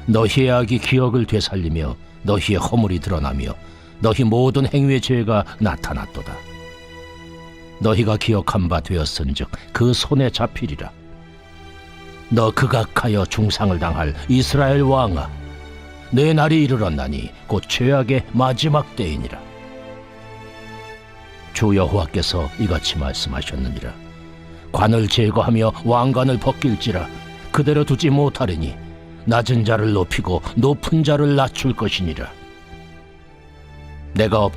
Speaker 3: 너희의 악이 기억을 되살리며 너희의 허물이 드러나며 너희 모든 행위의 죄가 나타났도다. 너희가 기억한 바 되었은즉 그 손에 잡히리라. 너 극악하여 중상을 당할 이스라엘 왕아, 내 날이 이르렀나니 곧 죄악의 마지막 때이니라. 주 여호와께서 이같이 말씀하셨느니라. 관을 제거하며 왕관을 벗길지라 그대로 두지 못하리니 낮은 자를 높이고 높은 자를 낮출 것이니라. 내가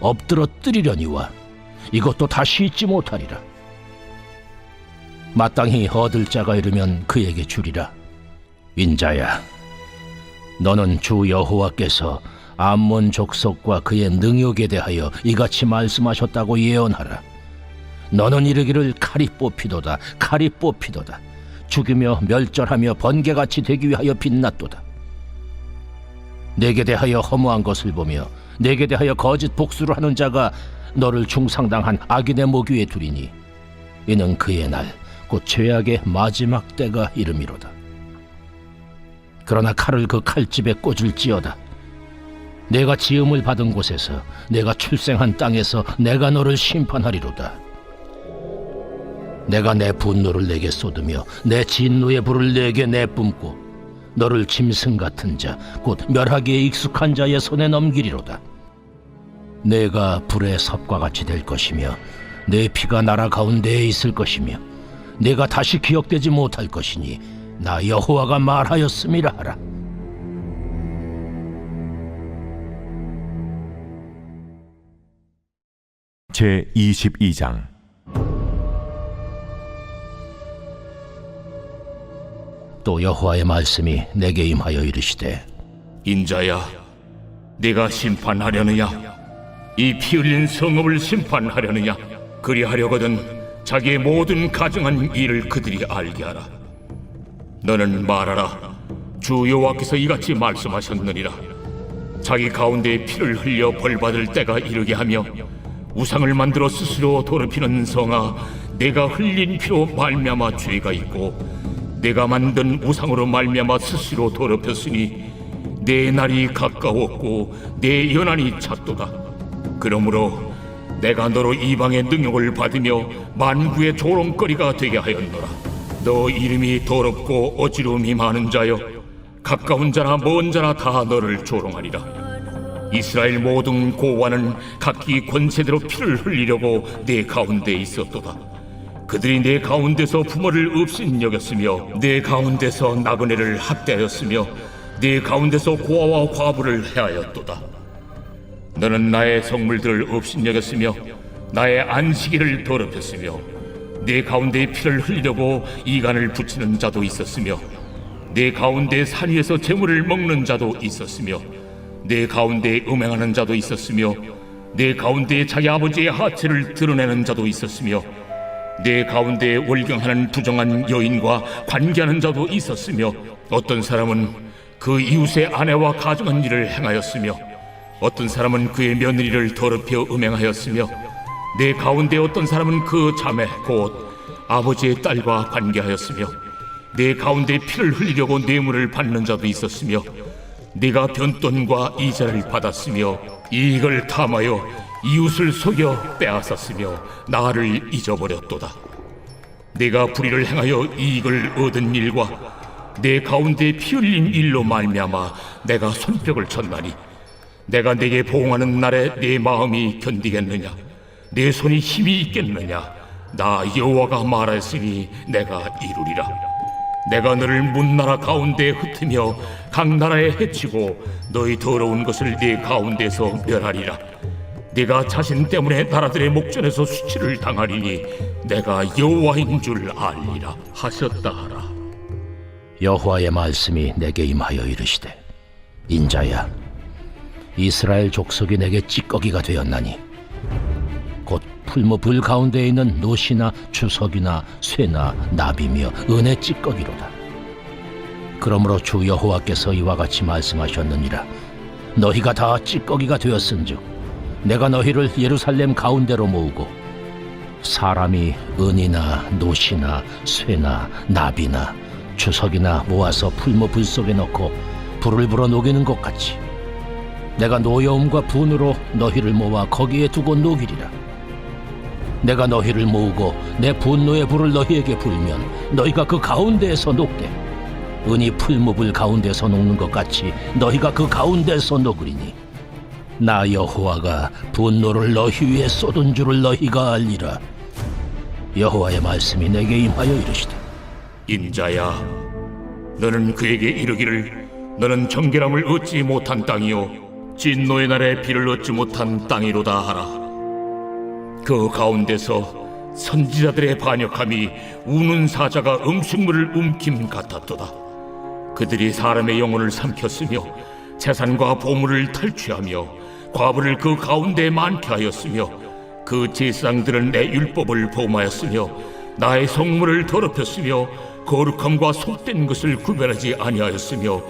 Speaker 3: 엎드러뜨리려니와 이것도 다시 잊지 못하리라. 마땅히 얻을 자가 이르면 그에게 주리라. 인자야, 너는 주 여호와께서 암몬 족속과 그의 능욕에 대하여 이같이 말씀하셨다고 예언하라. 너는 이르기를 칼이 뽑히도다, 칼이 뽑히도다. 죽이며 멸절하며 번개같이 되기 위하여 빛났도다. 내게 대하여 허무한 것을 보며 내게 대하여 거짓 복수를 하는 자가 너를 중상당한 악인의 목 위에 두리니 이는 그의 날, 곧 죄악의 마지막 때가 이름이로다. 그러나 칼을 그 칼집에 꽂을지어다. 내가 지음을 받은 곳에서, 내가 출생한 땅에서 내가 너를 심판하리로다. 내가 내 분노를 내게 쏟으며 내 진노의 불을 내게 내뿜고 너를 짐승 같은 자, 곧 멸하기에 익숙한 자의 손에 넘기리로다. 내가 불의 섭과 같이 될 것이며 내 피가 나라 가운데에 있을 것이며 내가 다시 기억되지 못할 것이니 나 여호와가 말하였음이라 하라.
Speaker 2: 제 22장.
Speaker 3: 또 여호와의 말씀이 내게 임하여 이르시되
Speaker 4: 인자야, 네가 심판하려느냐? 이 피 흘린 성읍을 심판하려느냐? 그리하려거든 자기의 모든 가증한 일을 그들이 알게 하라. 너는 말하라. 주 여호와께서 이같이 말씀하셨느니라. 자기 가운데 피를 흘려 벌받을 때가 이르게 하며 우상을 만들어 스스로 더럽히는 성아, 내가 흘린 피로 말미암아 죄가 있고 내가 만든 우상으로 말미암아 스스로 더럽혔으니 내 날이 가까웠고 내 연한이 찼도다. 그러므로 내가 너로 이방의 능욕을 받으며 만구의 조롱거리가 되게 하였노라. 너 이름이 더럽고 어지러움이 많은 자여, 가까운 자나 먼 자나 다 너를 조롱하리라. 이스라엘 모든 고관은 각기 권세대로 피를 흘리려고 내 가운데 있었도다. 그들이 내 가운데서 부모를 업신여겼으며 내 가운데서 나그네를 학대하였으며 내 가운데서 고아와 과부를 해하였도다. 너는 나의 성물들을 업신여겼으며 나의 안식일을 더럽혔으며 내 가운데 피를 흘리려고 이간을 붙이는 자도 있었으며 내 가운데 산 위에서 재물을 먹는 자도 있었으며 내 가운데 음행하는 자도 있었으며 내 가운데 자기 아버지의 하체를 드러내는 자도 있었으며 내 가운데 월경하는 부정한 여인과 관계하는 자도 있었으며 어떤 사람은 그 이웃의 아내와 가정한 일을 행하였으며 어떤 사람은 그의 며느리를 더럽혀 음행하였으며 내 가운데 어떤 사람은 그 자매 곧 아버지의 딸과 관계하였으며 내 가운데 피를 흘리려고 뇌물을 받는 자도 있었으며 네가 변돈과 이자를 받았으며 이익을 탐하여 이웃을 속여 빼앗았으며 나를 잊어버렸도다. 내가 불의를 행하여 이익을 얻은 일과 내 가운데 피 흘린 일로 말미암아 내가 손뼉을 쳤나니 내가 내게 보응하는 날에 내 마음이 견디겠느냐? 내 손이 힘이 있겠느냐? 나 여호와가 말하였으니 내가 이루리라. 내가 너를 문나라 가운데 흩으며 각 나라에 해치고 너희 더러운 것을 네 가운데서 멸하리라. 네가 자신 때문에 나라들의 목전에서 수치를 당하리니 내가 여호와인 줄 알리라 하셨다 하라.
Speaker 3: 여호와의 말씀이 내게 임하여 이르시되, 인자야, 이스라엘 족속이 내게 찌꺼기가 되었나니 곧 풀무불 가운데 있는 노시나 주석이나 쇠나 나비며 은의 찌꺼기로다. 그러므로 주 여호와께서 이와 같이 말씀하셨느니라. 너희가 다 찌꺼기가 되었은즉 내가 너희를 예루살렘 가운데로 모으고 사람이 은이나 노시나 쇠나 나비나 주석이나 모아서 풀무불 속에 넣고 불을 불어 녹이는 것 같이 내가 노여움과 분으로 너희를 모아 거기에 두고 녹이리라. 내가 너희를 모으고 내 분노의 불을 너희에게 불면 너희가 그 가운데에서 녹되 은이 풀무불 가운데서 녹는 것 같이 너희가 그 가운데서 녹으리니 나 여호와가 분노를 너희 위에 쏟은 줄을 너희가 알리라. 여호와의 말씀이 내게 임하여 이르시되,
Speaker 4: 인자야, 너는 그에게 이르기를 너는 정결함을 얻지 못한 땅이요 진노의 날에 비를 얻지 못한 땅이로다 하라. 그 가운데서 선지자들의 반역함이 우는 사자가 음식물을 움킴 같았도다. 그들이 사람의 영혼을 삼켰으며 재산과 보물을 탈취하며 과부를 그 가운데 많게 하였으며 그 제사장들은 내 율법을 범하였으며 나의 성물을 더럽혔으며 거룩함과 속된 것을 구별하지 아니하였으며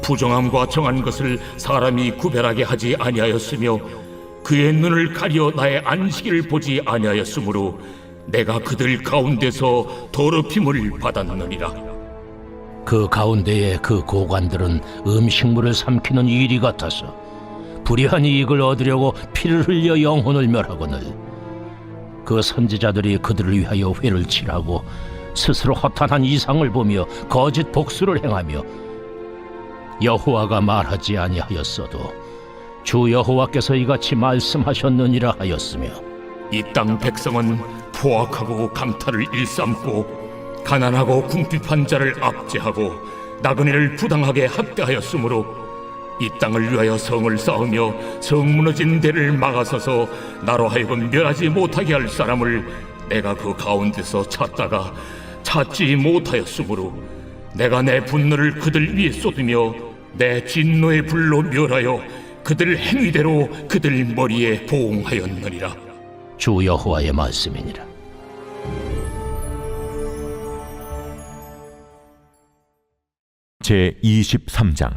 Speaker 4: 부정함과 정한 것을 사람이 구별하게 하지 아니하였으며 그의 눈을 가려 나의 안식일을 보지 아니하였으므로 내가 그들 가운데서 더럽힘을 받았느니라.
Speaker 3: 그 가운데에 그 고관들은 음식물을 삼키는 이리 같아서 불의한 이익을 얻으려고 피를 흘려 영혼을 멸하거늘 그 선지자들이 그들을 위하여 회를 칠하고 스스로 허탄한 이상을 보며 거짓 복수를 행하며 여호와가 말하지 아니하였어도 주 여호와께서 이같이 말씀하셨느니라 하였으며
Speaker 4: 이 땅 백성은 포악하고 강탈을 일삼고 가난하고 궁핍한 자를 압제하고 나그네를 부당하게 학대하였으므로 이 땅을 위하여 성을 쌓으며 성 무너진 데를 막아서서 나로 하여금 멸하지 못하게 할 사람을 내가 그 가운데서 찾다가 찾지 못하였으므로 내가 내 분노를 그들 위에 쏟으며 내 진노의 불로 멸하여 그들 행위대로 그들 머리에 보응하였느니라.
Speaker 3: 주 여호와의 말씀이니라.
Speaker 2: 제 23장.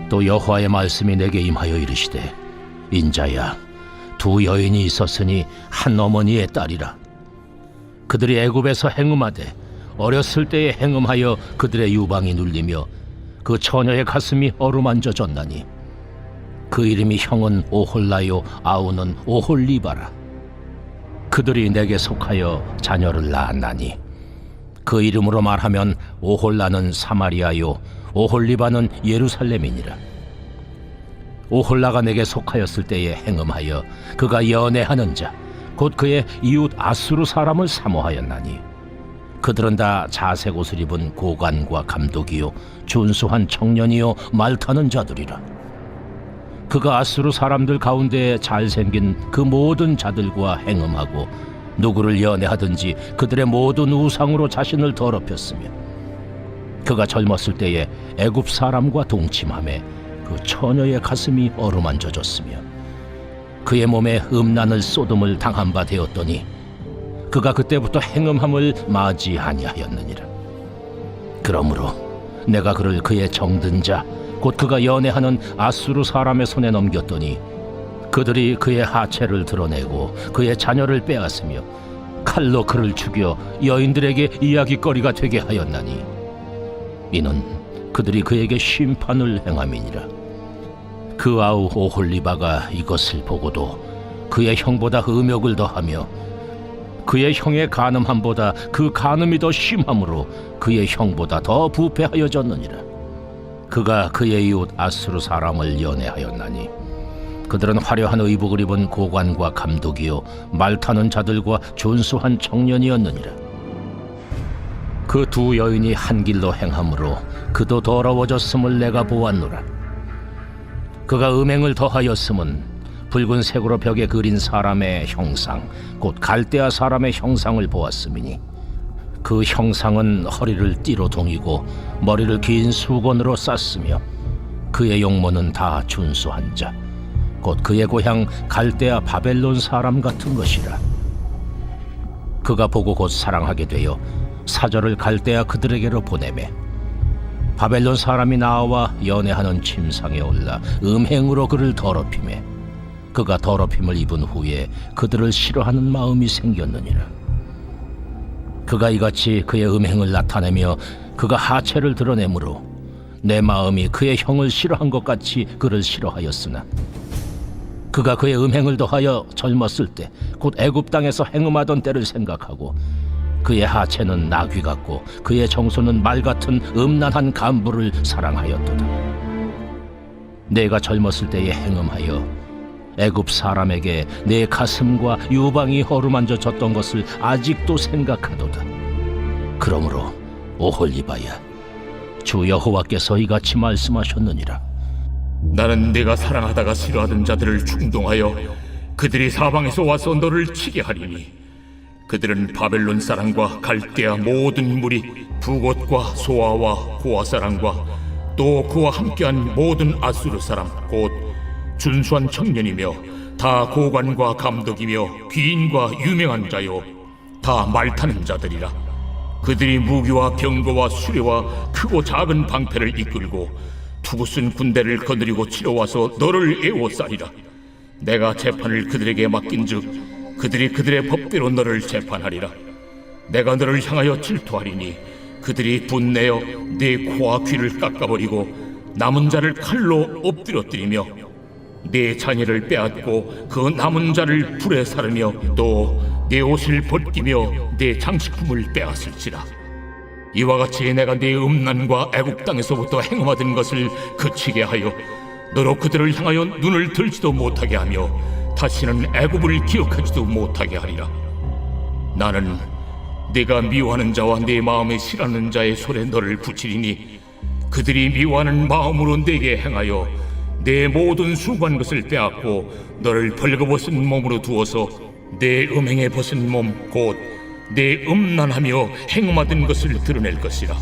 Speaker 3: 또 여호와의 말씀이 내게 임하여 이르시되, 인자야, 두 여인이 있었으니 한 어머니의 딸이라. 그들이 애굽에서 행음하되 어렸을 때에 행음하여 그들의 유방이 눌리며 그 처녀의 가슴이 어루만져졌나니, 그 이름이 형은 오홀라요, 아우는 오홀리바라. 그들이 내게 속하여 자녀를 낳았나니, 그 이름으로 말하면 오홀라는 사마리아요, 오홀리바는 예루살렘이니라. 오홀라가 내게 속하였을 때에 행음하여 그가 연애하는 자, 곧 그의 이웃 아수르 사람을 사모하였나니, 그들은 다 자색 옷을 입은 고관과 감독이요 준수한 청년이요 말타는 자들이라. 그가 아수르 사람들 가운데 잘생긴 그 모든 자들과 행음하고 누구를 연애하든지 그들의 모든 우상으로 자신을 더럽혔으며, 그가 젊었을 때에 애굽 사람과 동침하며 그 처녀의 가슴이 어루만져졌으며, 그의 몸에 음란을 쏟음을 당한 바 되었더니 그가 그때부터 행음함을 맞이 아니하였느니라. 그러므로 내가 그를 그의 정든 자, 곧 그가 연애하는 아수르 사람의 손에 넘겼더니 그들이 그의 하체를 드러내고 그의 자녀를 빼앗으며 칼로 그를 죽여 여인들에게 이야기거리가 되게 하였나니, 이는 그들이 그에게 심판을 행함이니라. 그 아우 오홀리바가 이것을 보고도 그의 형보다 음욕을 더하며 그의 형의 간음함보다 그 간음이 더 심함으로 그의 형보다 더 부패하여졌느니라. 그가 그의 이웃 아수르 사람을 연애하였나니, 그들은 화려한 의복을 입은 고관과 감독이요 말타는 자들과 준수한 청년이었느니라. 그 두 여인이 한 길로 행함으로 그도 더러워졌음을 내가 보았노라. 그가 음행을 더하였음은 붉은색으로 벽에 그린 사람의 형상, 곧 갈대아 사람의 형상을 보았음이니, 그 형상은 허리를 띠로 동이고 머리를 긴 수건으로 쌌으며, 그의 용모는 다 준수한 자, 곧 그의 고향 갈대아 바벨론 사람 같은 것이라. 그가 보고 곧 사랑하게 되어 사절을 갈대아 그들에게로 보내매, 바벨론 사람이 나와 연애하는 침상에 올라 음행으로 그를 더럽히매, 그가 더럽힘을 입은 후에 그들을 싫어하는 마음이 생겼느니라. 그가 이같이 그의 음행을 나타내며 그가 하체를 드러내므로 내 마음이 그의 형을 싫어한 것 같이 그를 싫어하였으나, 그가 그의 음행을 더하여 젊었을 때 곧 애굽 땅에서 행음하던 때를 생각하고 그의 하체는 나귀 같고 그의 정소는 말 같은 음란한 간부를 사랑하였도다. 내가 젊었을 때에 행음하여 애굽 사람에게 내 가슴과 유방이 어루만져졌던 것을 아직도 생각하도다. 그러므로 오홀리바야, 주 여호와께서 이같이 말씀하셨느니라.
Speaker 4: 나는 네가 사랑하다가 싫어하던 자들을 충동하여 그들이 사방에서 와서 너를 치게 하리니, 그들은 바벨론 사람과 갈대아 모든 무리, 부곳과 소아와 고아 사람과 또 그와 함께한 모든 아수르 사람, 곧 준수한 청년이며 다 고관과 감독이며 귀인과 유명한 자요 다 말타는 자들이라. 그들이 무기와 병거와 수레와 크고 작은 방패를 이끌고 투구쓴 군대를 거느리고 치러와서 너를 애워싸리라. 내가 재판을 그들에게 맡긴즉 그들이 그들의 법대로 너를 재판하리라. 내가 너를 향하여 질투하리니 그들이 분내어 네 코와 귀를 깎아버리고 남은 자를 칼로 엎드러뜨리며 네 자녀를 빼앗고 그 남은 자를 불에 사르며 또 네 옷을 벗기며 네 장식품을 빼앗을지라. 이와 같이 내가 네 음란과 애굽 땅에서부터 행음하던 것을 그치게 하여 너로 그들을 향하여 눈을 들지도 못하게 하며 다시는 애굽을 기억하지도 못하게 하리라. 나는 네가 미워하는 자와 네 마음에 싫어하는 자의 손에 너를 붙이리니, 그들이 미워하는 마음으로 내게 행하여 내 모든 수고한 것을 빼앗고 너를 벌거벗은 몸으로 두어서 내 음행에 벗은 몸, 곧 내 음란하며 행음하던 것을 드러낼 것이라.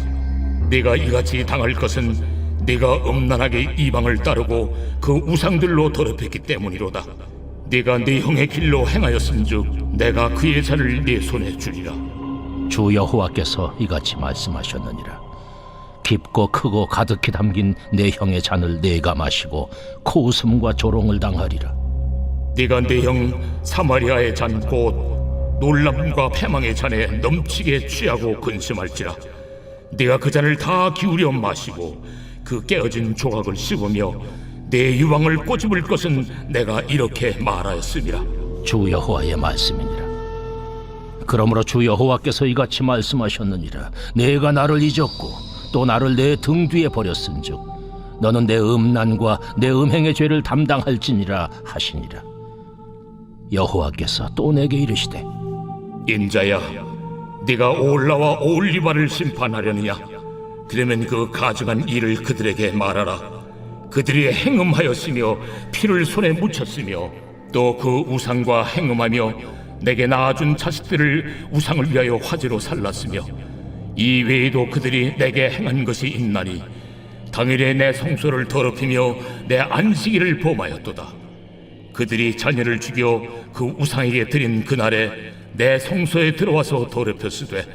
Speaker 4: 네가 이같이 당할 것은 네가 음란하게 이방을 따르고 그 우상들로 더럽혔기 때문이로다. 네가 네 형의 길로 행하였은즉 내가 그의 잔을 네 손에 주리라.
Speaker 3: 주 여호와께서 이같이 말씀하셨느니라. 깊고 크고 가득히 담긴 내 형의 잔을 내가 마시고 코웃음과 조롱을 당하리라.
Speaker 4: 네가 내 형 사마리아의 잔 곧 놀람과 패망의 잔에 넘치게 취하고 근심할지라. 네가 그 잔을 다 기울여 마시고 그 깨어진 조각을 씹으며 내 유황을 꼬집을 것은 내가 이렇게 말하였음이라.
Speaker 3: 주 여호와의 말씀이니라. 그러므로 주 여호와께서 이같이 말씀하셨느니라. 내가 나를 잊었고 또 나를 내 등 뒤에 버렸은즉 너는 내 음란과 내 음행의 죄를 담당할지니라 하시니라. 여호와께서 또 내게 이르시되
Speaker 4: 인자야, 네가 올라와 오올리바를 심판하려느냐? 그러면 그 가증한 일을 그들에게 말하라. 그들이 행음하였으며 피를 손에 묻혔으며 또 그 우상과 행음하며 내게 낳아준 자식들을 우상을 위하여 화제로 살랐으며 이 외에도 그들이 내게 행한 것이 있나니 당일에 내 성소를 더럽히며 내 안식일을 범하였도다. 그들이 자녀를 죽여 그 우상에게 드린 그날에 내 성소에 들어와서 더럽혔으되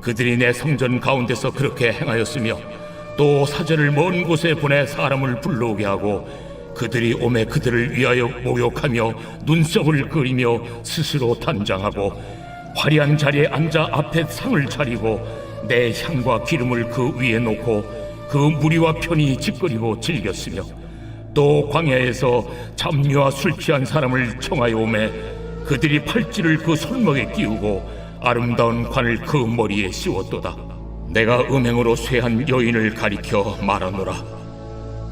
Speaker 4: 그들이 내 성전 가운데서 그렇게 행하였으며 또 사제를 먼 곳에 보내 사람을 불러오게 하고 그들이 오매 그들을 위하여 모욕하며 눈썹을 그리며 스스로 단장하고 화려한 자리에 앉아 앞에 상을 차리고 내 향과 기름을 그 위에 놓고 그 무리와 편히 짓거리고 즐겼으며 또 광야에서 잡류와 술 취한 사람을 청하여 오매 그들이 팔찌를 그 손목에 끼우고 아름다운 관을 그 머리에 씌웠도다. 내가 음행으로 쇠한 여인을 가리켜 말하노라.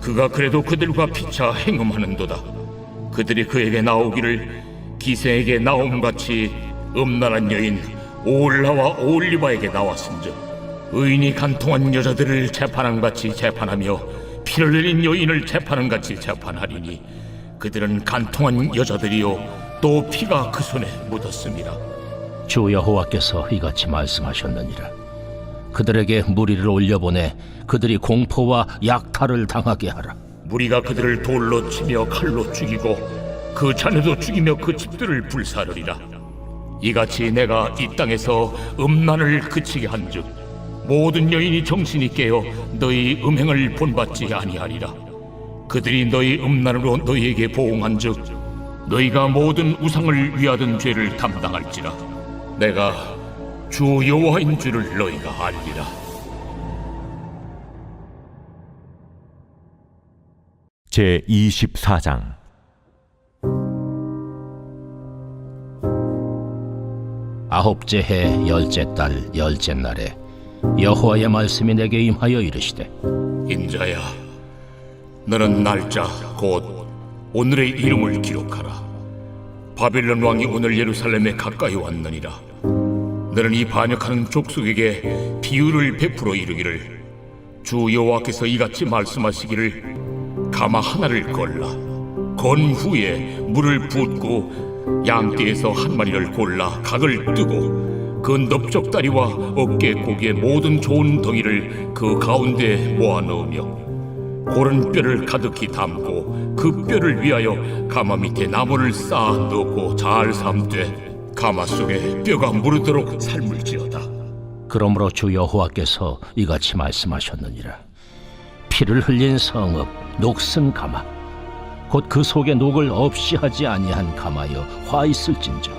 Speaker 4: 그가 그래도 그들과 피차 행음하는도다. 그들이 그에게 나오기를 기생에게 나옴같이 음란한 여인 오올라와 오올리바에게 나왔은즉 의인이 간통한 여자들을 재판함같이 재판하며 피를 흘린 여인을 재판함같이 재판하리니 그들은 간통한 여자들이요 또 피가 그 손에 묻었습니다.
Speaker 3: 주 여호와께서 이같이 말씀하셨느니라. 그들에게 무리를 올려보내 그들이 공포와 약탈을 당하게 하라.
Speaker 4: 무리가 그들을 돌로 치며 칼로 죽이고 그 자녀도 죽이며 그 집들을 불사르리라. 이같이 내가 이 땅에서 음란을 그치게 한즉 모든 여인이 정신이 깨어 너희 음행을 본받지 아니하리라. 그들이 너희 음란으로 너희에게 보응한즉 너희가 모든 우상을 위하던 죄를 담당할지라. 내가 주 여호와인 줄을 너희가 알리라.
Speaker 2: 제 24장
Speaker 3: 아홉째 해 열째 달 열째 날에 여호와의 말씀이 내게 임하여 이르시되
Speaker 4: 인자야, 너는 날짜 곧 오늘의 이름을 기록하라. 바빌론 왕이 오늘 예루살렘에 가까이 왔느니라. 너는 이 반역하는 족속에게 비유를 베풀어 이르기를 주 여호와께서 이같이 말씀하시기를 가마 하나를 걸라. 건 후에 물을 붓고 양떼에서 한 마리를 골라 각을 뜨고 그 넓적다리와 어깨 고기의 모든 좋은 덩이를 그 가운데 모아 넣으며 고른 뼈를 가득히 담고 그 뼈를 위하여 가마 밑에 나무를 쌓아 넣고 잘 삶되 가마 속에 뼈가 무르도록 삶을지어다.
Speaker 3: 그러므로 주 여호와께서 이같이 말씀하셨느니라. 피를 흘린 성읍 녹슨 가마 곧 그 속에 녹을 없이 하지 아니한 가마여 화 있을진저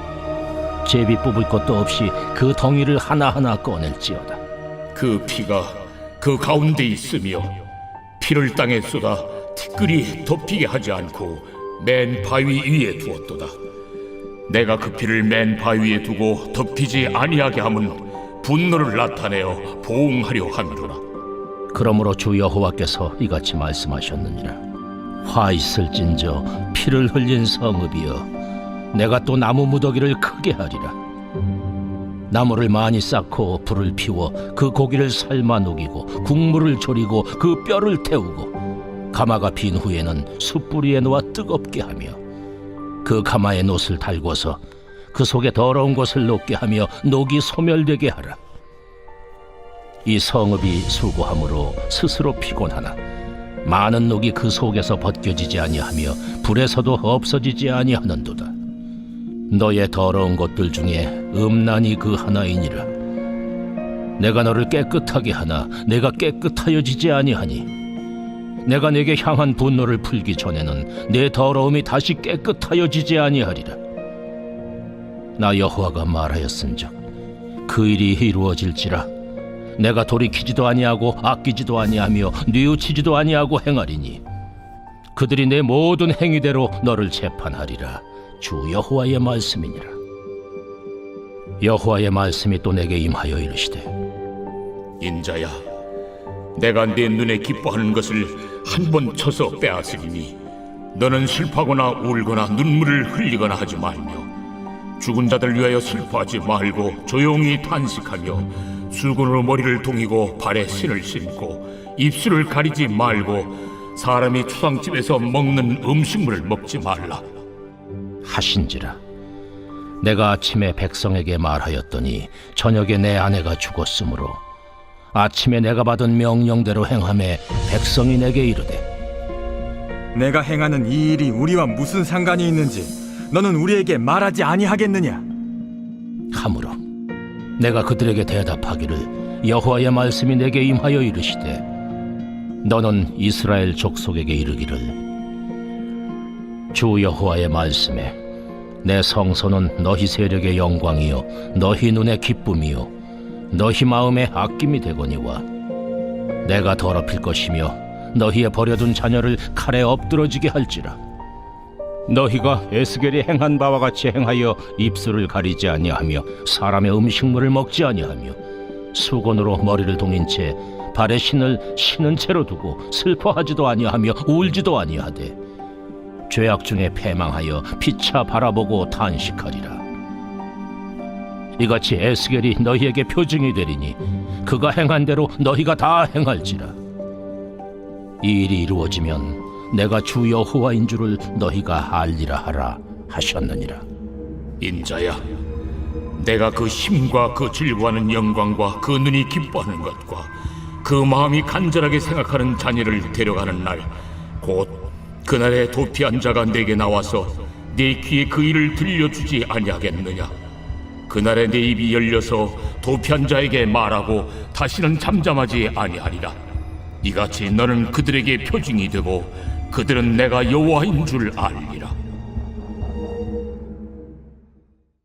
Speaker 3: 제비 뽑을 것도 없이 그 덩이를 하나하나 꺼낼지어다.
Speaker 4: 그 피가 그 가운데 있으며 피를 땅에 쏟아 티끌이 덮이게 하지 않고 맨 바위 위에 두었도다. 내가 그 피를 맨 바위에 두고 덮이지 아니하게 함은 분노를 나타내어 보응하려 함이로라.
Speaker 3: 그러므로 주 여호와께서 이같이 말씀하셨느니라. 화 있을진저 피를 흘린 성읍이여 내가 또 나무 무더기를 크게 하리라. 나무를 많이 쌓고 불을 피워 그 고기를 삶아 녹이고 국물을 졸이고 그 뼈를 태우고 가마가 빈 후에는 숯불 위에 놓아 뜨겁게 하며 그 가마에 놋을 달궈서 그 속에 더러운 것을 녹게 하며 녹이 소멸되게 하라. 이 성읍이 수고함으로 스스로 피곤하나 많은 녹이 그 속에서 벗겨지지 아니하며 불에서도 없어지지 아니하는도다. 너의 더러운 것들 중에 음란이 그 하나이니라. 내가 너를 깨끗하게 하나 내가 깨끗하여지지 아니하니 내가 내게 향한 분노를 풀기 전에는 내 더러움이 다시 깨끗하여지지 아니하리라. 나 여호와가 말하였은즉 그 일이 이루어질지라. 내가 돌이키지도 아니하고 아끼지도 아니하며 뉘우치지도 아니하고 행하리니 그들이 내 모든 행위대로 너를 재판하리라. 주 여호와의 말씀이니라. 여호와의 말씀이 또 내게 임하여 이르시되
Speaker 4: 인자야, 내가 내 눈에 기뻐하는 것을 한 번 쳐서 빼앗으리니 너는 슬퍼하거나 울거나 눈물을 흘리거나 하지 말며 죽은 자들 위하여 슬퍼하지 말고 조용히 탄식하며 수건으로 머리를 동이고 발에 신을 신고 입술을 가리지 말고 사람이 추상집에서 먹는 음식물을 먹지 말라.
Speaker 3: 하신지라. 내가 아침에 백성에게 말하였더니 저녁에 내 아내가 죽었으므로 아침에 내가 받은 명령대로 행하매 백성이 내게 이르되
Speaker 5: 내가 행하는 이 일이 우리와 무슨 상관이 있는지 너는 우리에게 말하지 아니하겠느냐?
Speaker 3: 하므로 내가 그들에게 대답하기를 여호와의 말씀이 내게 임하여 이르시되 너는 이스라엘 족속에게 이르기를 주 여호와의 말씀에 내 성소는 너희 세력의 영광이요 너희 눈의 기쁨이요 너희 마음의 아낌이 되거니와 내가 더럽힐 것이며 너희의 버려둔 자녀를 칼에 엎드러지게 할지라. 너희가 에스겔이 행한 바와 같이 행하여 입술을 가리지 아니하며 사람의 음식물을 먹지 아니하며 수건으로 머리를 동인 채 발에 신을 신은 채로 두고 슬퍼하지도 아니하며 울지도 아니하되 죄악 중에 패망하여 피차 바라보고 탄식하리라. 이같이 에스겔이 너희에게 표징이 되리니 그가 행한 대로 너희가 다 행할지라. 이 일이 이루어지면 내가 주 여호와인 줄을 너희가 알리라 하라 하셨느니라.
Speaker 4: 인자야, 내가 그 힘과 그 즐거워하는 영광과 그 눈이 기뻐하는 것과 그 마음이 간절하게 생각하는 자녀를 데려가는 날, 곧 그날에 도피한 자가 내게 나와서 내 귀에 그 일을 들려주지 아니하겠느냐? 그날에 내 입이 열려서 도피한 자에게 말하고 다시는 잠잠하지 아니하리라. 이같이 너는 그들에게 표징이 되고 그들은 내가 여호와인 줄 알리라.